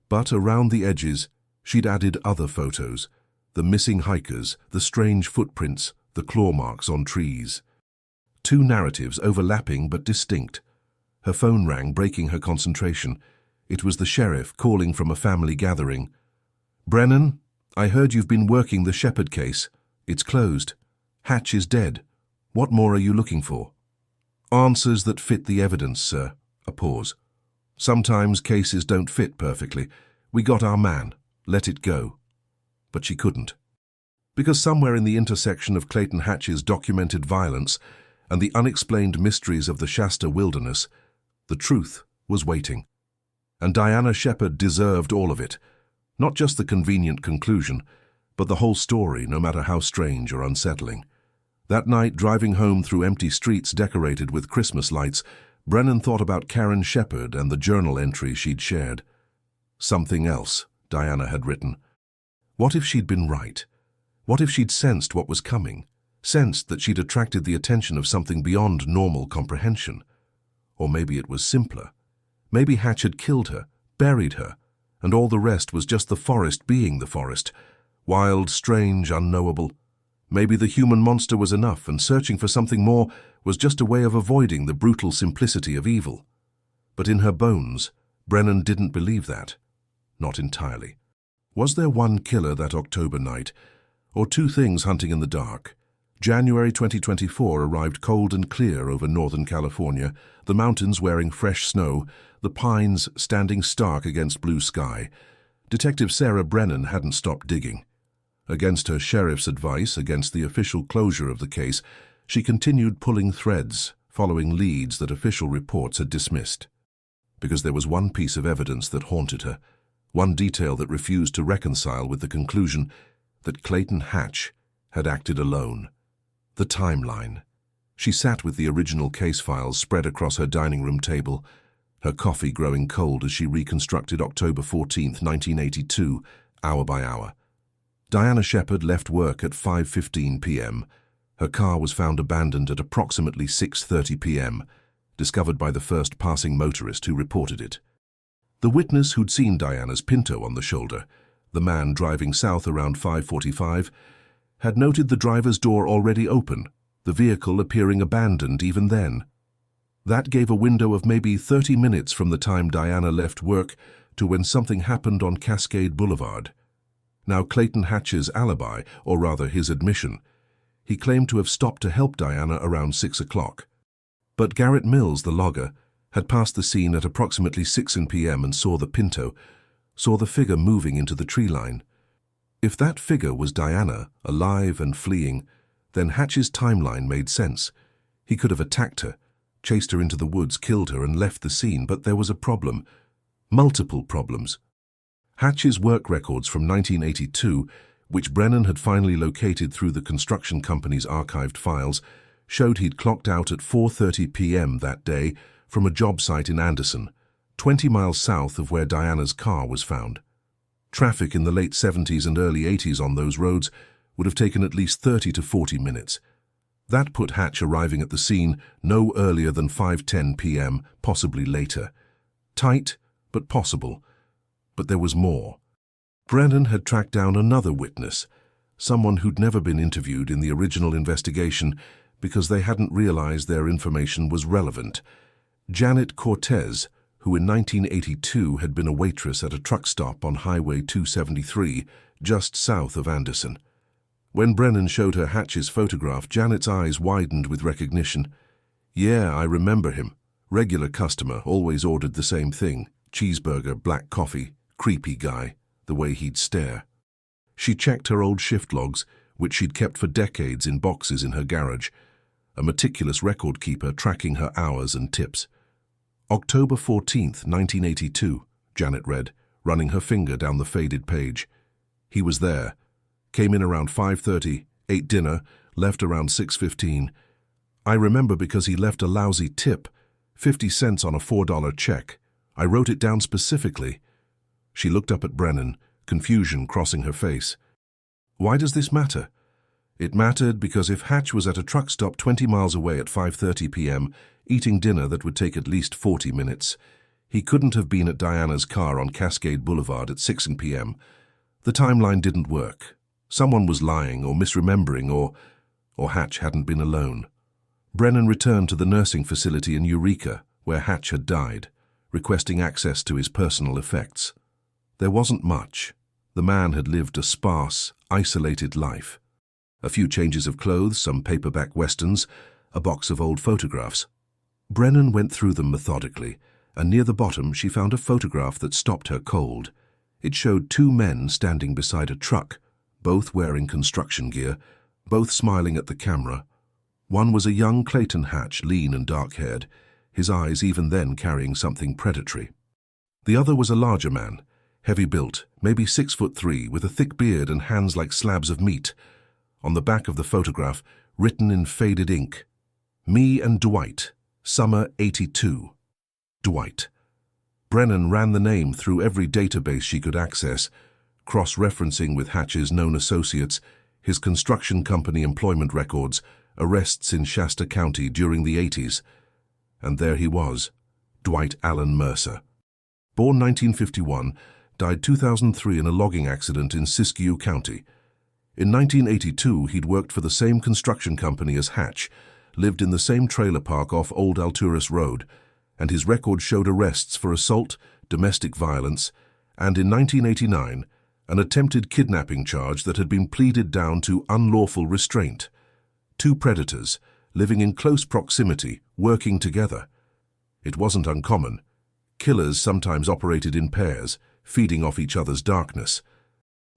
But around the edges, she'd added other photos, the missing hikers, the strange footprints, the claw marks on trees. 2 narratives overlapping but distinct. Her phone rang, breaking her concentration. It was the sheriff calling from a family gathering. "Brennan, I heard you've been working the Shepherd case. It's closed. Hatch is dead. What more are you looking for?" "Answers that fit the evidence, sir." A pause. "Sometimes cases don't fit perfectly. We got our man. Let it go." But she couldn't. Because somewhere in the intersection of Clayton Hatch's documented violence and the unexplained mysteries of the Shasta wilderness, the truth was waiting. And Diana Shepherd deserved all of it. Not just the convenient conclusion, but the whole story, no matter how strange or unsettling. That night, driving home through empty streets decorated with Christmas lights, Brennan thought about Karen Shepherd and the journal entry she'd shared. Something else, Diana had written. What if she'd been right? What if she'd sensed what was coming? Sensed that she'd attracted the attention of something beyond normal comprehension? Or maybe it was simpler. Maybe Hatch had killed her, buried her, and all the rest was just the forest being the forest. Wild, strange, unknowable. Maybe the human monster was enough, and searching for something more was just a way of avoiding the brutal simplicity of evil. But in her bones, Brennan didn't believe that. Not entirely. Was there one killer that October night, or 2 things hunting in the dark? January 2024 arrived cold and clear over Northern California, the mountains wearing fresh snow, the pines standing stark against blue sky. Detective Sarah Brennan hadn't stopped digging. Against her sheriff's advice, against the official closure of the case, she continued pulling threads, following leads that official reports had dismissed. Because there was one piece of evidence that haunted her, one detail that refused to reconcile with the conclusion that Clayton Hatch had acted alone. The timeline. She sat with the original case files spread across her dining room table, her coffee growing cold as she reconstructed October 14, 1982, hour by hour. Diana Shepherd left work at 5:15 p.m. Her car was found abandoned at approximately 6:30 p.m., discovered by the first passing motorist who reported it. The witness who'd seen Diana's Pinto on the shoulder, the man driving south around 5:45, had noted the driver's door already open, the vehicle appearing abandoned even then. That gave a window of maybe 30 minutes from the time Diana left work to when something happened on Cascade Boulevard. Now Clayton Hatch's alibi, or rather his admission, he claimed to have stopped to help Diana around 6 o'clock. But Garrett Mills, the logger, had passed the scene at approximately 6 p.m. and saw the Pinto, saw the figure moving into the tree line. If that figure was Diana, alive and fleeing, then Hatch's timeline made sense. He could have attacked her, chased her into the woods, killed her, and left the scene, but there was a problem. Multiple problems. Hatch's work records from 1982, which Brennan had finally located through the construction company's archived files, showed he'd clocked out at 4:30 p.m. that day from a job site in Anderson, 20 miles south of where Diana's car was found. Traffic in the late 70s and early 80s on those roads would have taken at least 30 to 40 minutes. That put Hatch arriving at the scene no earlier than 5:10 p.m., possibly later. Tight, but possible. But there was more. Brennan had tracked down another witness, someone who'd never been interviewed in the original investigation because they hadn't realized their information was relevant. Janet Cortez, who in 1982 had been a waitress at a truck stop on Highway 273, just south of Anderson. When Brennan showed her Hatch's photograph, Janet's eyes widened with recognition. "Yeah, I remember him. Regular customer, always ordered the same thing. Cheeseburger, black coffee, creepy guy, the way he'd stare." She checked her old shift logs, which she'd kept for decades in boxes in her garage, a meticulous record keeper tracking her hours and tips. October 14th, 1982, Janet read, running her finger down the faded page. He was there. Came in around 5:30, ate dinner, left around 6:15. I remember because he left a lousy tip, 50 cents on a $4 check. I wrote it down specifically. She looked up at Brennan, confusion crossing her face. Why does this matter? It mattered because if Hatch was at a truck stop 20 miles away at 5:30 p.m., eating dinner that would take at least 40 minutes, he couldn't have been at Diana's car on Cascade Boulevard at 6 p.m. The timeline didn't work. Someone was lying or misremembering, or Hatch hadn't been alone. Brennan returned to the nursing facility in Eureka, where Hatch had died, requesting access to his personal effects. There wasn't much. The man had lived a sparse, isolated life. A few changes of clothes, some paperback westerns, a box of old photographs. Brennan went through them methodically, and near the bottom she found a photograph that stopped her cold. It showed two men standing beside a truck, both wearing construction gear, both smiling at the camera. One was a young Clayton Hatch, lean and dark-haired, his eyes even then carrying something predatory. The other was a larger man, heavy-built, maybe 6'3", with a thick beard and hands like slabs of meat. On the back of the photograph, written in faded ink, "Me and Dwight, summer '82. Dwight." Brennan ran the name through every database she could access, cross-referencing with Hatch's known associates, his construction company employment records, arrests in Shasta County during the 80s. And there he was, Dwight Allen Mercer. Born 1951, died 2003 in a logging accident in Siskiyou County. In 1982, he'd worked for the same construction company as Hatch, lived in the same trailer park off Old Alturas Road, and his record showed arrests for assault, domestic violence, and in 1989, an attempted kidnapping charge that had been pleaded down to unlawful restraint. Two predators, living in close proximity, working together. It wasn't uncommon. Killers sometimes operated in pairs, feeding off each other's darkness.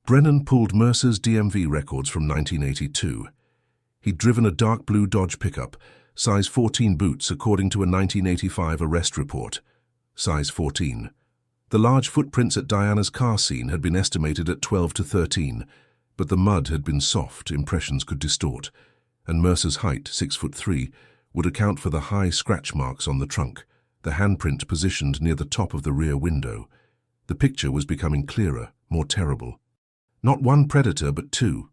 Brennan pulled Mercer's DMV records from 1982. He'd driven a dark blue Dodge pickup, size 14 boots according to a 1985 arrest report. Size 14. The large footprints at Diana's car scene had been estimated at 12 to 13, but the mud had been soft, impressions could distort, and Mercer's height, 6'3", would account for the high scratch marks on the trunk, the handprint positioned near the top of the rear window. The picture was becoming clearer, more terrible. Not one predator, but two.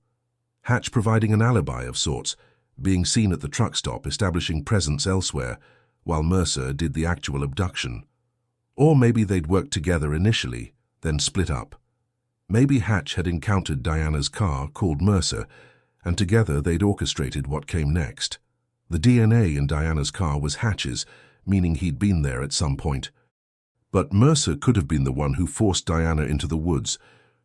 Hatch providing an alibi of sorts, being seen at the truck stop establishing presence elsewhere, while Mercer did the actual abduction. Or maybe they'd worked together initially, then split up. Maybe Hatch had encountered Diana's car, called Mercer, and together they'd orchestrated what came next. The DNA in Diana's car was Hatch's, meaning he'd been there at some point. But Mercer could have been the one who forced Diana into the woods,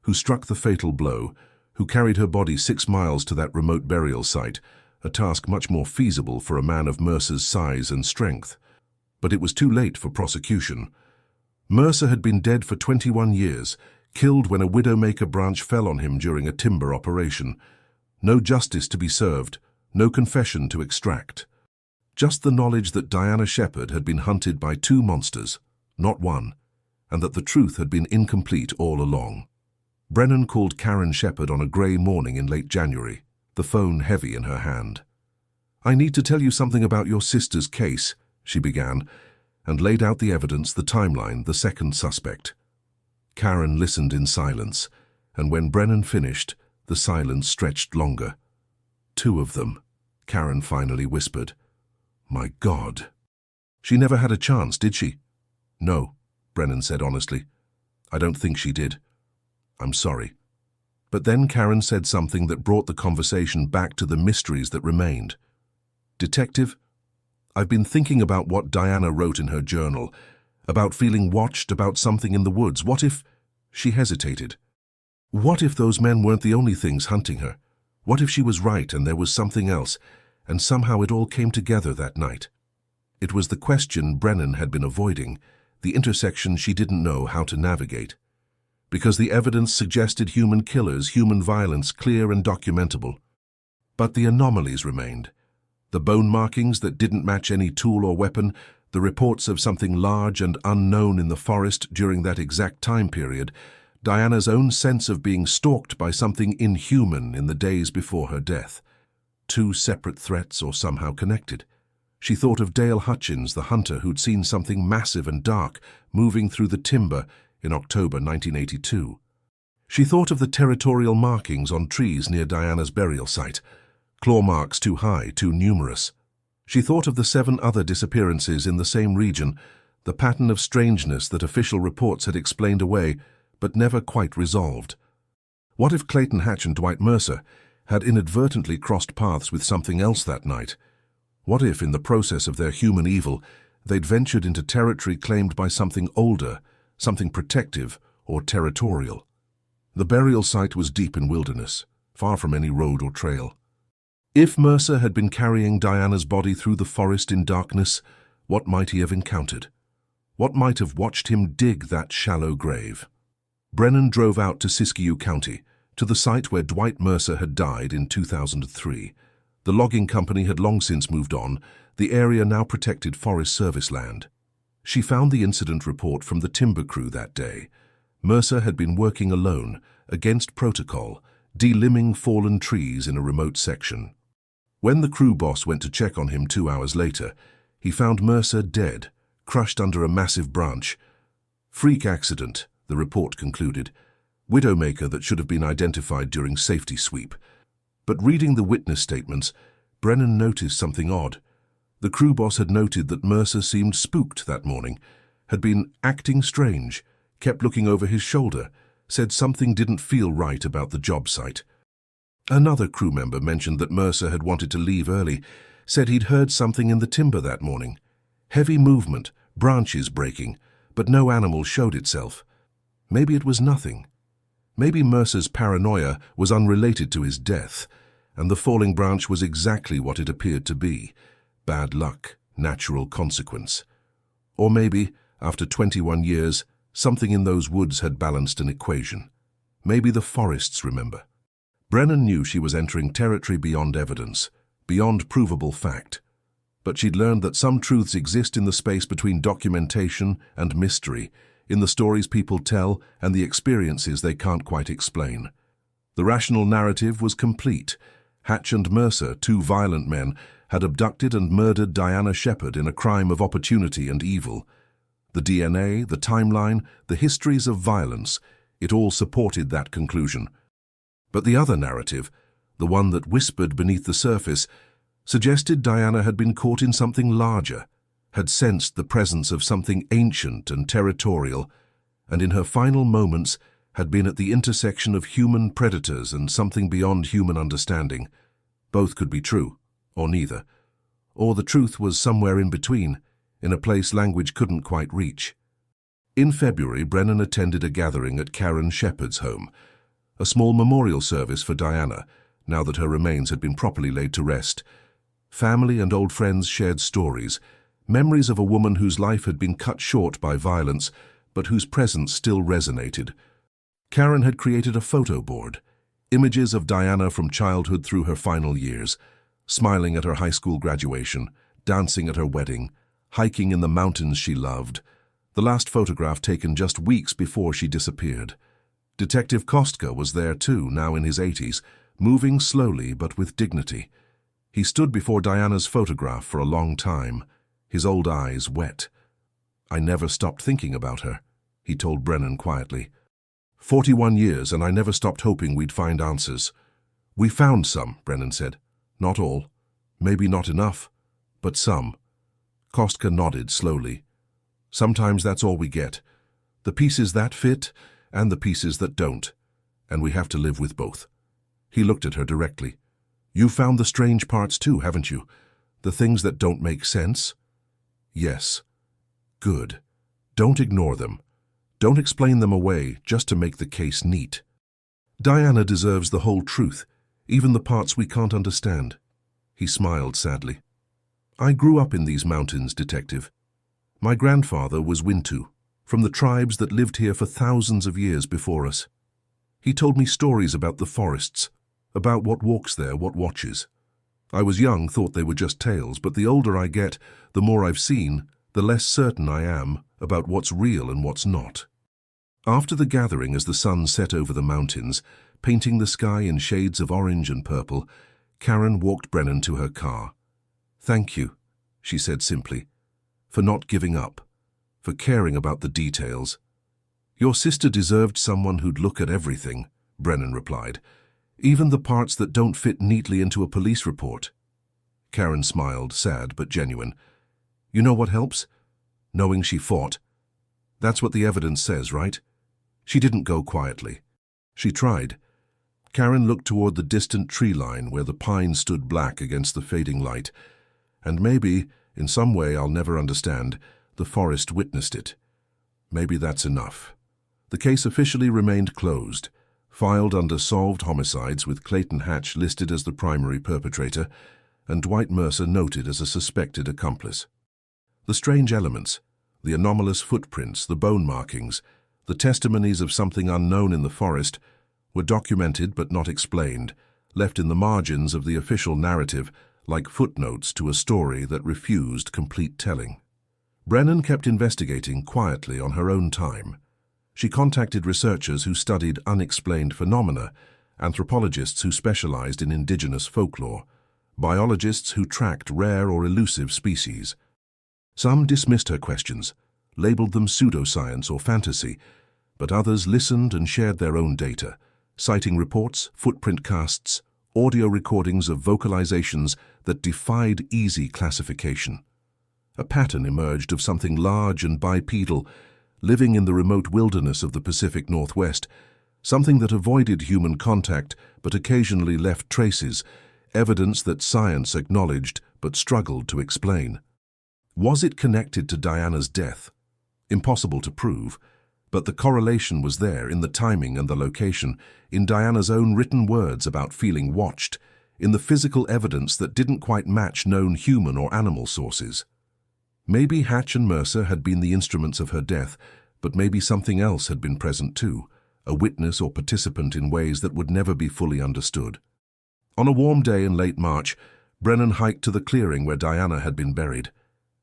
who struck the fatal blow, who carried her body 6 miles to that remote burial site, a task much more feasible for a man of Mercer's size and strength. But it was too late for prosecution. Mercer had been dead for 21 years, killed when a Widowmaker branch fell on him during a timber operation. No justice to be served, no confession to extract. Just the knowledge that Diana Shepherd had been hunted by two monsters, not one, and that the truth had been incomplete all along. Brennan called Karen Shepherd on a grey morning in late January, the phone heavy in her hand. "I need to tell you something about your sister's case," she began, and laid out the evidence, the timeline, the second suspect. Karen listened in silence, and when Brennan finished, the silence stretched longer. "Two of them," Karen finally whispered. "My God." "She never had a chance, did she?" "No," Brennan said honestly. "I don't think she did. I'm sorry." But then Karen said something that brought the conversation back to the mysteries that remained. "Detective, I've been thinking about what Diana wrote in her journal, about feeling watched, about something in the woods. What if—" She hesitated. "What if those men weren't the only things hunting her? What if she was right and there was something else, and somehow it all came together that night?" It was the question Brennan had been avoiding, the intersection she didn't know how to navigate. Because the evidence suggested human killers, human violence, clear and documentable. But the anomalies remained. The bone markings that didn't match any tool or weapon, the reports of something large and unknown in the forest during that exact time period, Diana's own sense of being stalked by something inhuman in the days before her death. Two separate threats, or somehow connected. She thought of Dale Hutchins, the hunter who'd seen something massive and dark moving through the timber in October 1982. She thought of the territorial markings on trees near Diana's burial site, claw marks too high, too numerous. She thought of the 7 other disappearances in the same region, the pattern of strangeness that official reports had explained away, but never quite resolved. What if Clayton Hatch and Dwight Mercer had inadvertently crossed paths with something else that night? What if, in the process of their human evil, they'd ventured into territory claimed by something older, something protective or territorial? The burial site was deep in wilderness, far from any road or trail. If Mercer had been carrying Diana's body through the forest in darkness, what might he have encountered? What might have watched him dig that shallow grave? Brennan drove out to Siskiyou County, to the site where Dwight Mercer had died in 2003. The logging company had long since moved on, the area now protected Forest Service land. She found the incident report from the timber crew that day. Mercer had been working alone, against protocol, delimbing fallen trees in a remote section. When the crew boss went to check on him 2 hours later, he found Mercer dead, crushed under a massive branch. Freak accident, the report concluded. Widowmaker that should have been identified during safety sweep. But reading the witness statements, Brennan noticed something odd. The crew boss had noted that Mercer seemed spooked that morning, had been acting strange, kept looking over his shoulder, said something didn't feel right about the job site. Another crew member mentioned that Mercer had wanted to leave early, said he'd heard something in the timber that morning. Heavy movement, branches breaking, but no animal showed itself. Maybe it was nothing. Maybe Mercer's paranoia was unrelated to his death, and the falling branch was exactly what it appeared to be. Bad luck, natural consequence. Or maybe, after 21 years, something in those woods had balanced an equation. Maybe the forests remember. Brennan knew she was entering territory beyond evidence, beyond provable fact. But she'd learned that some truths exist in the space between documentation and mystery, in the stories people tell and the experiences they can't quite explain. The rational narrative was complete. Hatch and Mercer, 2 violent men, had abducted and murdered Diana Shepherd in a crime of opportunity and evil. The DNA, the timeline, the histories of violence, it all supported that conclusion. But the other narrative, the one that whispered beneath the surface, suggested Diana had been caught in something larger, had sensed the presence of something ancient and territorial, and in her final moments had been at the intersection of human predators and something beyond human understanding. Both could be true, or neither. Or the truth was somewhere in between, in a place language couldn't quite reach. In February, Brennan attended a gathering at Karen Shepherd's home, a small memorial service for Diana, now that her remains had been properly laid to rest. Family and old friends shared stories, memories of a woman whose life had been cut short by violence, but whose presence still resonated. Karen had created a photo board, images of Diana from childhood through her final years, smiling at her high school graduation, dancing at her wedding, hiking in the mountains she loved, the last photograph taken just weeks before she disappeared. Detective Kostka was there too, now in his 80s, moving slowly but with dignity. He stood before Diana's photograph for a long time, his old eyes wet. "I never stopped thinking about her," he told Brennan quietly. 41 years, and I never stopped hoping we'd find answers. "We found some," Brennan said. "Not all. Maybe not enough, but some." Kostka nodded slowly. "Sometimes that's all we get. The pieces that fit and the pieces that don't. And we have to live with both." He looked at her directly. "You found the strange parts too, haven't you? The things that don't make sense?" "Yes." "Good. Don't ignore them. Don't explain them away just to make the case neat. Diana deserves the whole truth, even the parts we can't understand." He smiled sadly. "I grew up in these mountains, Detective. My grandfather was Wintu, from the tribes that lived here for thousands of years before us. He told me stories about the forests, about what walks there, what watches. I was young, thought they were just tales, but the older I get, the more I've seen, the less certain I am about what's real and what's not." After the gathering, as the sun set over the mountains, painting the sky in shades of orange and purple, Karen walked Brennan to her car. "Thank you," she said simply, "for not giving up, for caring about the details." "Your sister deserved someone who'd look at everything," Brennan replied, "even the parts that don't fit neatly into a police report." Karen smiled, sad but genuine. "You know what helps? Knowing she fought. That's what the evidence says, right? She didn't go quietly. She tried." Karen looked toward the distant tree line where the pine stood black against the fading light. "And maybe, in some way I'll never understand, the forest witnessed it. Maybe that's enough." The case officially remained closed, filed under solved homicides with Clayton Hatch listed as the primary perpetrator and Dwight Mercer noted as a suspected accomplice. The strange elements, the anomalous footprints, the bone markings, the testimonies of something unknown in the forest, were documented but not explained, left in the margins of the official narrative like footnotes to a story that refused complete telling. Brennan kept investigating quietly on her own time. She contacted researchers who studied unexplained phenomena, anthropologists who specialized in indigenous folklore, biologists who tracked rare or elusive species. Some dismissed her questions, labeled them pseudoscience or fantasy, but others listened and shared their own data, citing reports, footprint casts, audio recordings of vocalizations that defied easy classification. A pattern emerged of something large and bipedal, living in the remote wilderness of the Pacific Northwest, something that avoided human contact but occasionally left traces, evidence that science acknowledged but struggled to explain. Was it connected to Diana's death? Impossible to prove, but the correlation was there in the timing and the location, in Diana's own written words about feeling watched, in the physical evidence that didn't quite match known human or animal sources. Maybe Hatch and Mercer had been the instruments of her death, but maybe something else had been present too, a witness or participant in ways that would never be fully understood. On a warm day in late March, Brennan hiked to the clearing where Diana had been buried,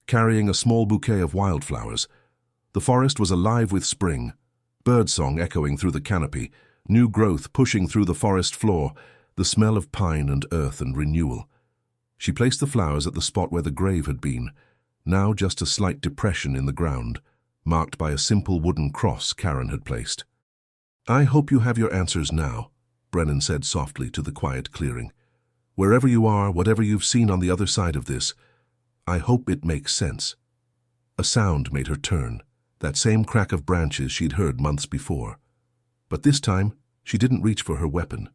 carrying a small bouquet of wildflowers. The forest was alive with spring, birdsong echoing through the canopy, new growth pushing through the forest floor, the smell of pine and earth and renewal. She placed the flowers at the spot where the grave had been, now just a slight depression in the ground, marked by a simple wooden cross Karen had placed. "I hope you have your answers now," Brennan said softly to the quiet clearing. "Wherever you are, whatever you've seen on the other side of this, I hope it makes sense." A sound made her turn, that same crack of branches she'd heard months before. But this time, she didn't reach for her weapon.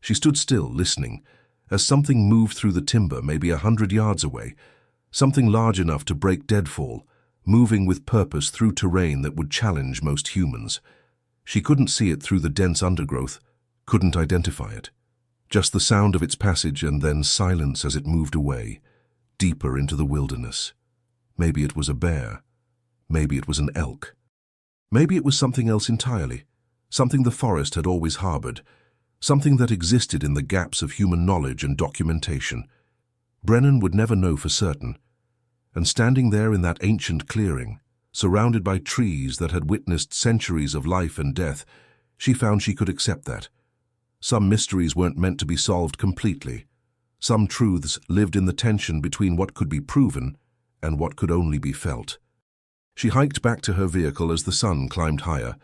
She stood still, listening, as something moved through the timber maybe 100 yards away, something large enough to break deadfall, moving with purpose through terrain that would challenge most humans. She couldn't see it through the dense undergrowth, couldn't identify it. Just the sound of its passage and then silence as it moved away, deeper into the wilderness. Maybe it was a bear. Maybe it was an elk. Maybe it was something else entirely, something the forest had always harbored, something that existed in the gaps of human knowledge and documentation. Brennan would never know for certain, and standing there in that ancient clearing, surrounded by trees that had witnessed centuries of life and death, she found she could accept that. Some mysteries weren't meant to be solved completely. Some truths lived in the tension between what could be proven and what could only be felt. She hiked back to her vehicle as the sun climbed higher,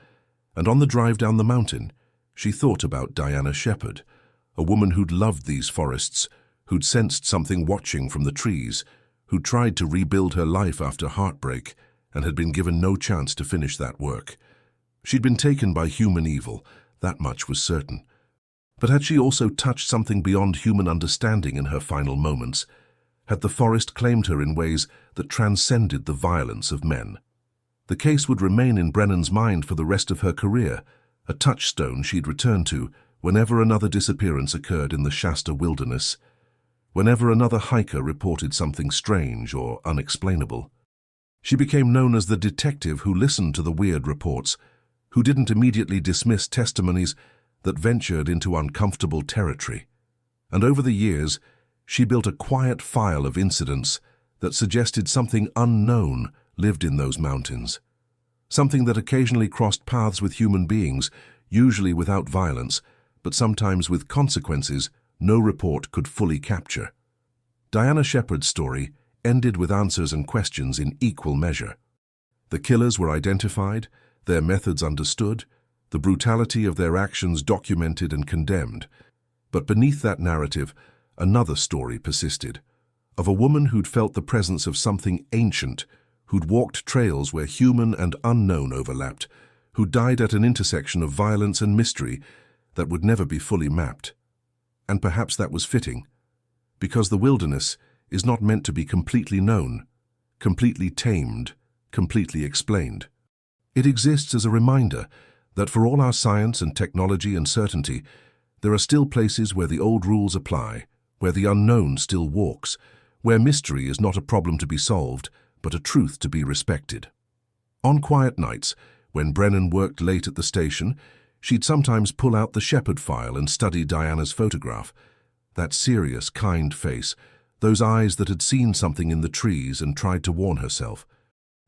and on the drive down the mountain, she thought about Diana Shepherd, a woman who'd loved these forests, who'd sensed something watching from the trees, who'd tried to rebuild her life after heartbreak and had been given no chance to finish that work. She'd been taken by human evil, that much was certain. But had she also touched something beyond human understanding in her final moments? Had the forest claimed her in ways that transcended the violence of men? The case would remain in Brennan's mind for the rest of her career, a touchstone she'd return to whenever another disappearance occurred in the Shasta wilderness, whenever another hiker reported something strange or unexplainable. She became known as the detective who listened to the weird reports, who didn't immediately dismiss testimonies that ventured into uncomfortable territory. And over the years, she built a quiet file of incidents that suggested something unknown lived in those mountains. Something that occasionally crossed paths with human beings, usually without violence, but sometimes with consequences no report could fully capture. Diana Shepherd's story ended with answers and questions in equal measure. The killers were identified, their methods understood, the brutality of their actions documented and condemned. But beneath that narrative, another story persisted, of a woman who'd felt the presence of something ancient, who'd walked trails where human and unknown overlapped, who died at an intersection of violence and mystery that would never be fully mapped. And perhaps that was fitting, because the wilderness is not meant to be completely known, completely tamed, completely explained. It exists as a reminder that for all our science and technology and certainty, there are still places where the old rules apply, where the unknown still walks, where mystery is not a problem to be solved, but a truth to be respected. On quiet nights, when Brennan worked late at the station, she'd sometimes pull out the Shepherd file and study Diana's photograph. That serious, kind face, those eyes that had seen something in the trees and tried to warn herself.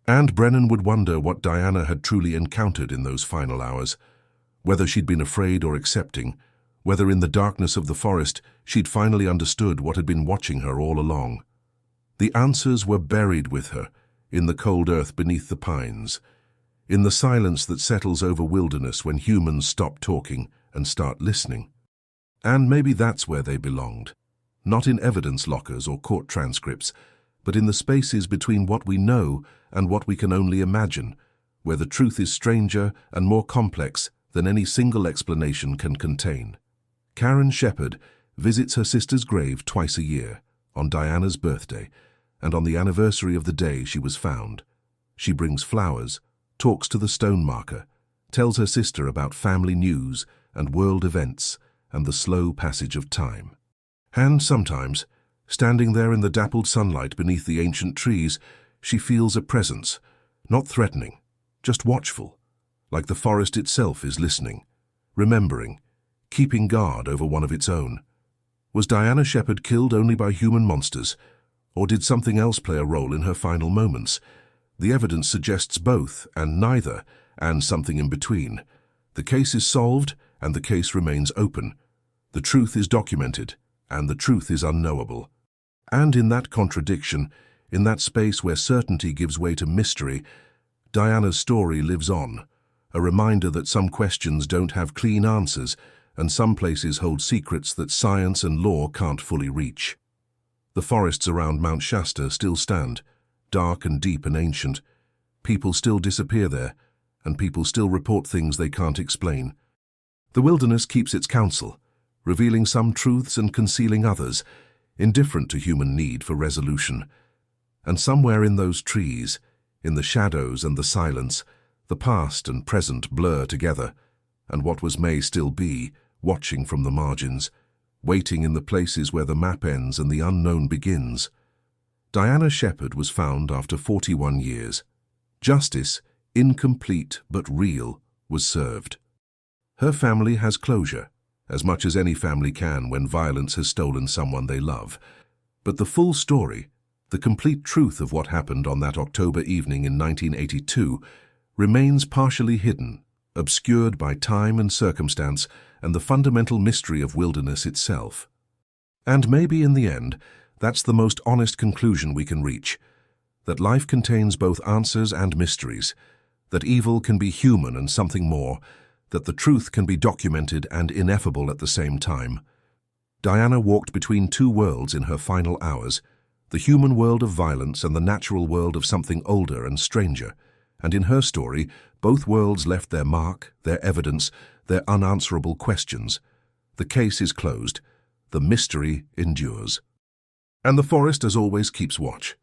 And Brennan would wonder what Diana had truly encountered in those final hours, whether she'd been afraid or accepting, whether in the darkness of the forest she'd finally understood what had been watching her all along. The answers were buried with her, in the cold earth beneath the pines, in the silence that settles over wilderness when humans stop talking and start listening. And maybe that's where they belonged, not in evidence lockers or court transcripts, but in the spaces between what we know and what we can only imagine, where the truth is stranger and more complex than any single explanation can contain. Karen Shepherd visits her sister's grave twice a year, on Diana's birthday, and on the anniversary of the day she was found. She brings flowers, talks to the stone marker, tells her sister about family news and world events and the slow passage of time. And sometimes, standing there in the dappled sunlight beneath the ancient trees, she feels a presence, not threatening, just watchful, like the forest itself is listening, remembering, keeping guard over one of its own. Was Diana Shepherd killed only by human monsters, or did something else play a role in her final moments? The evidence suggests both, and neither, and something in between. The case is solved, and the case remains open. The truth is documented, and the truth is unknowable. And in that contradiction, in that space where certainty gives way to mystery, Diana's story lives on, a reminder that some questions don't have clean answers, and some places hold secrets that science and law can't fully reach. The forests around Mount Shasta still stand, dark and deep and ancient. People still disappear there, and people still report things they can't explain. The wilderness keeps its counsel, revealing some truths and concealing others, indifferent to human need for resolution. And somewhere in those trees, in the shadows and the silence, the past and present blur together, and what was may still be, watching from the margins, waiting in the places where the map ends and the unknown begins. Diana Shepherd was found after 41 years. Justice, incomplete but real, was served. Her family has closure, as much as any family can when violence has stolen someone they love. But the full story, the complete truth of what happened on that October evening in 1982, remains partially hidden, obscured by time and circumstance and the fundamental mystery of Wilderness itself. And maybe in the end, that's the most honest conclusion we can reach, that life contains both answers and mysteries, that evil can be human and something more, that the truth can be documented and ineffable at the same time. Diana walked between two worlds in her final hours, the human world of violence and the natural world of something older and stranger, and in her story, both worlds left their mark, their evidence, their unanswerable questions. The case is closed. The mystery endures. And the forest, as always, keeps watch.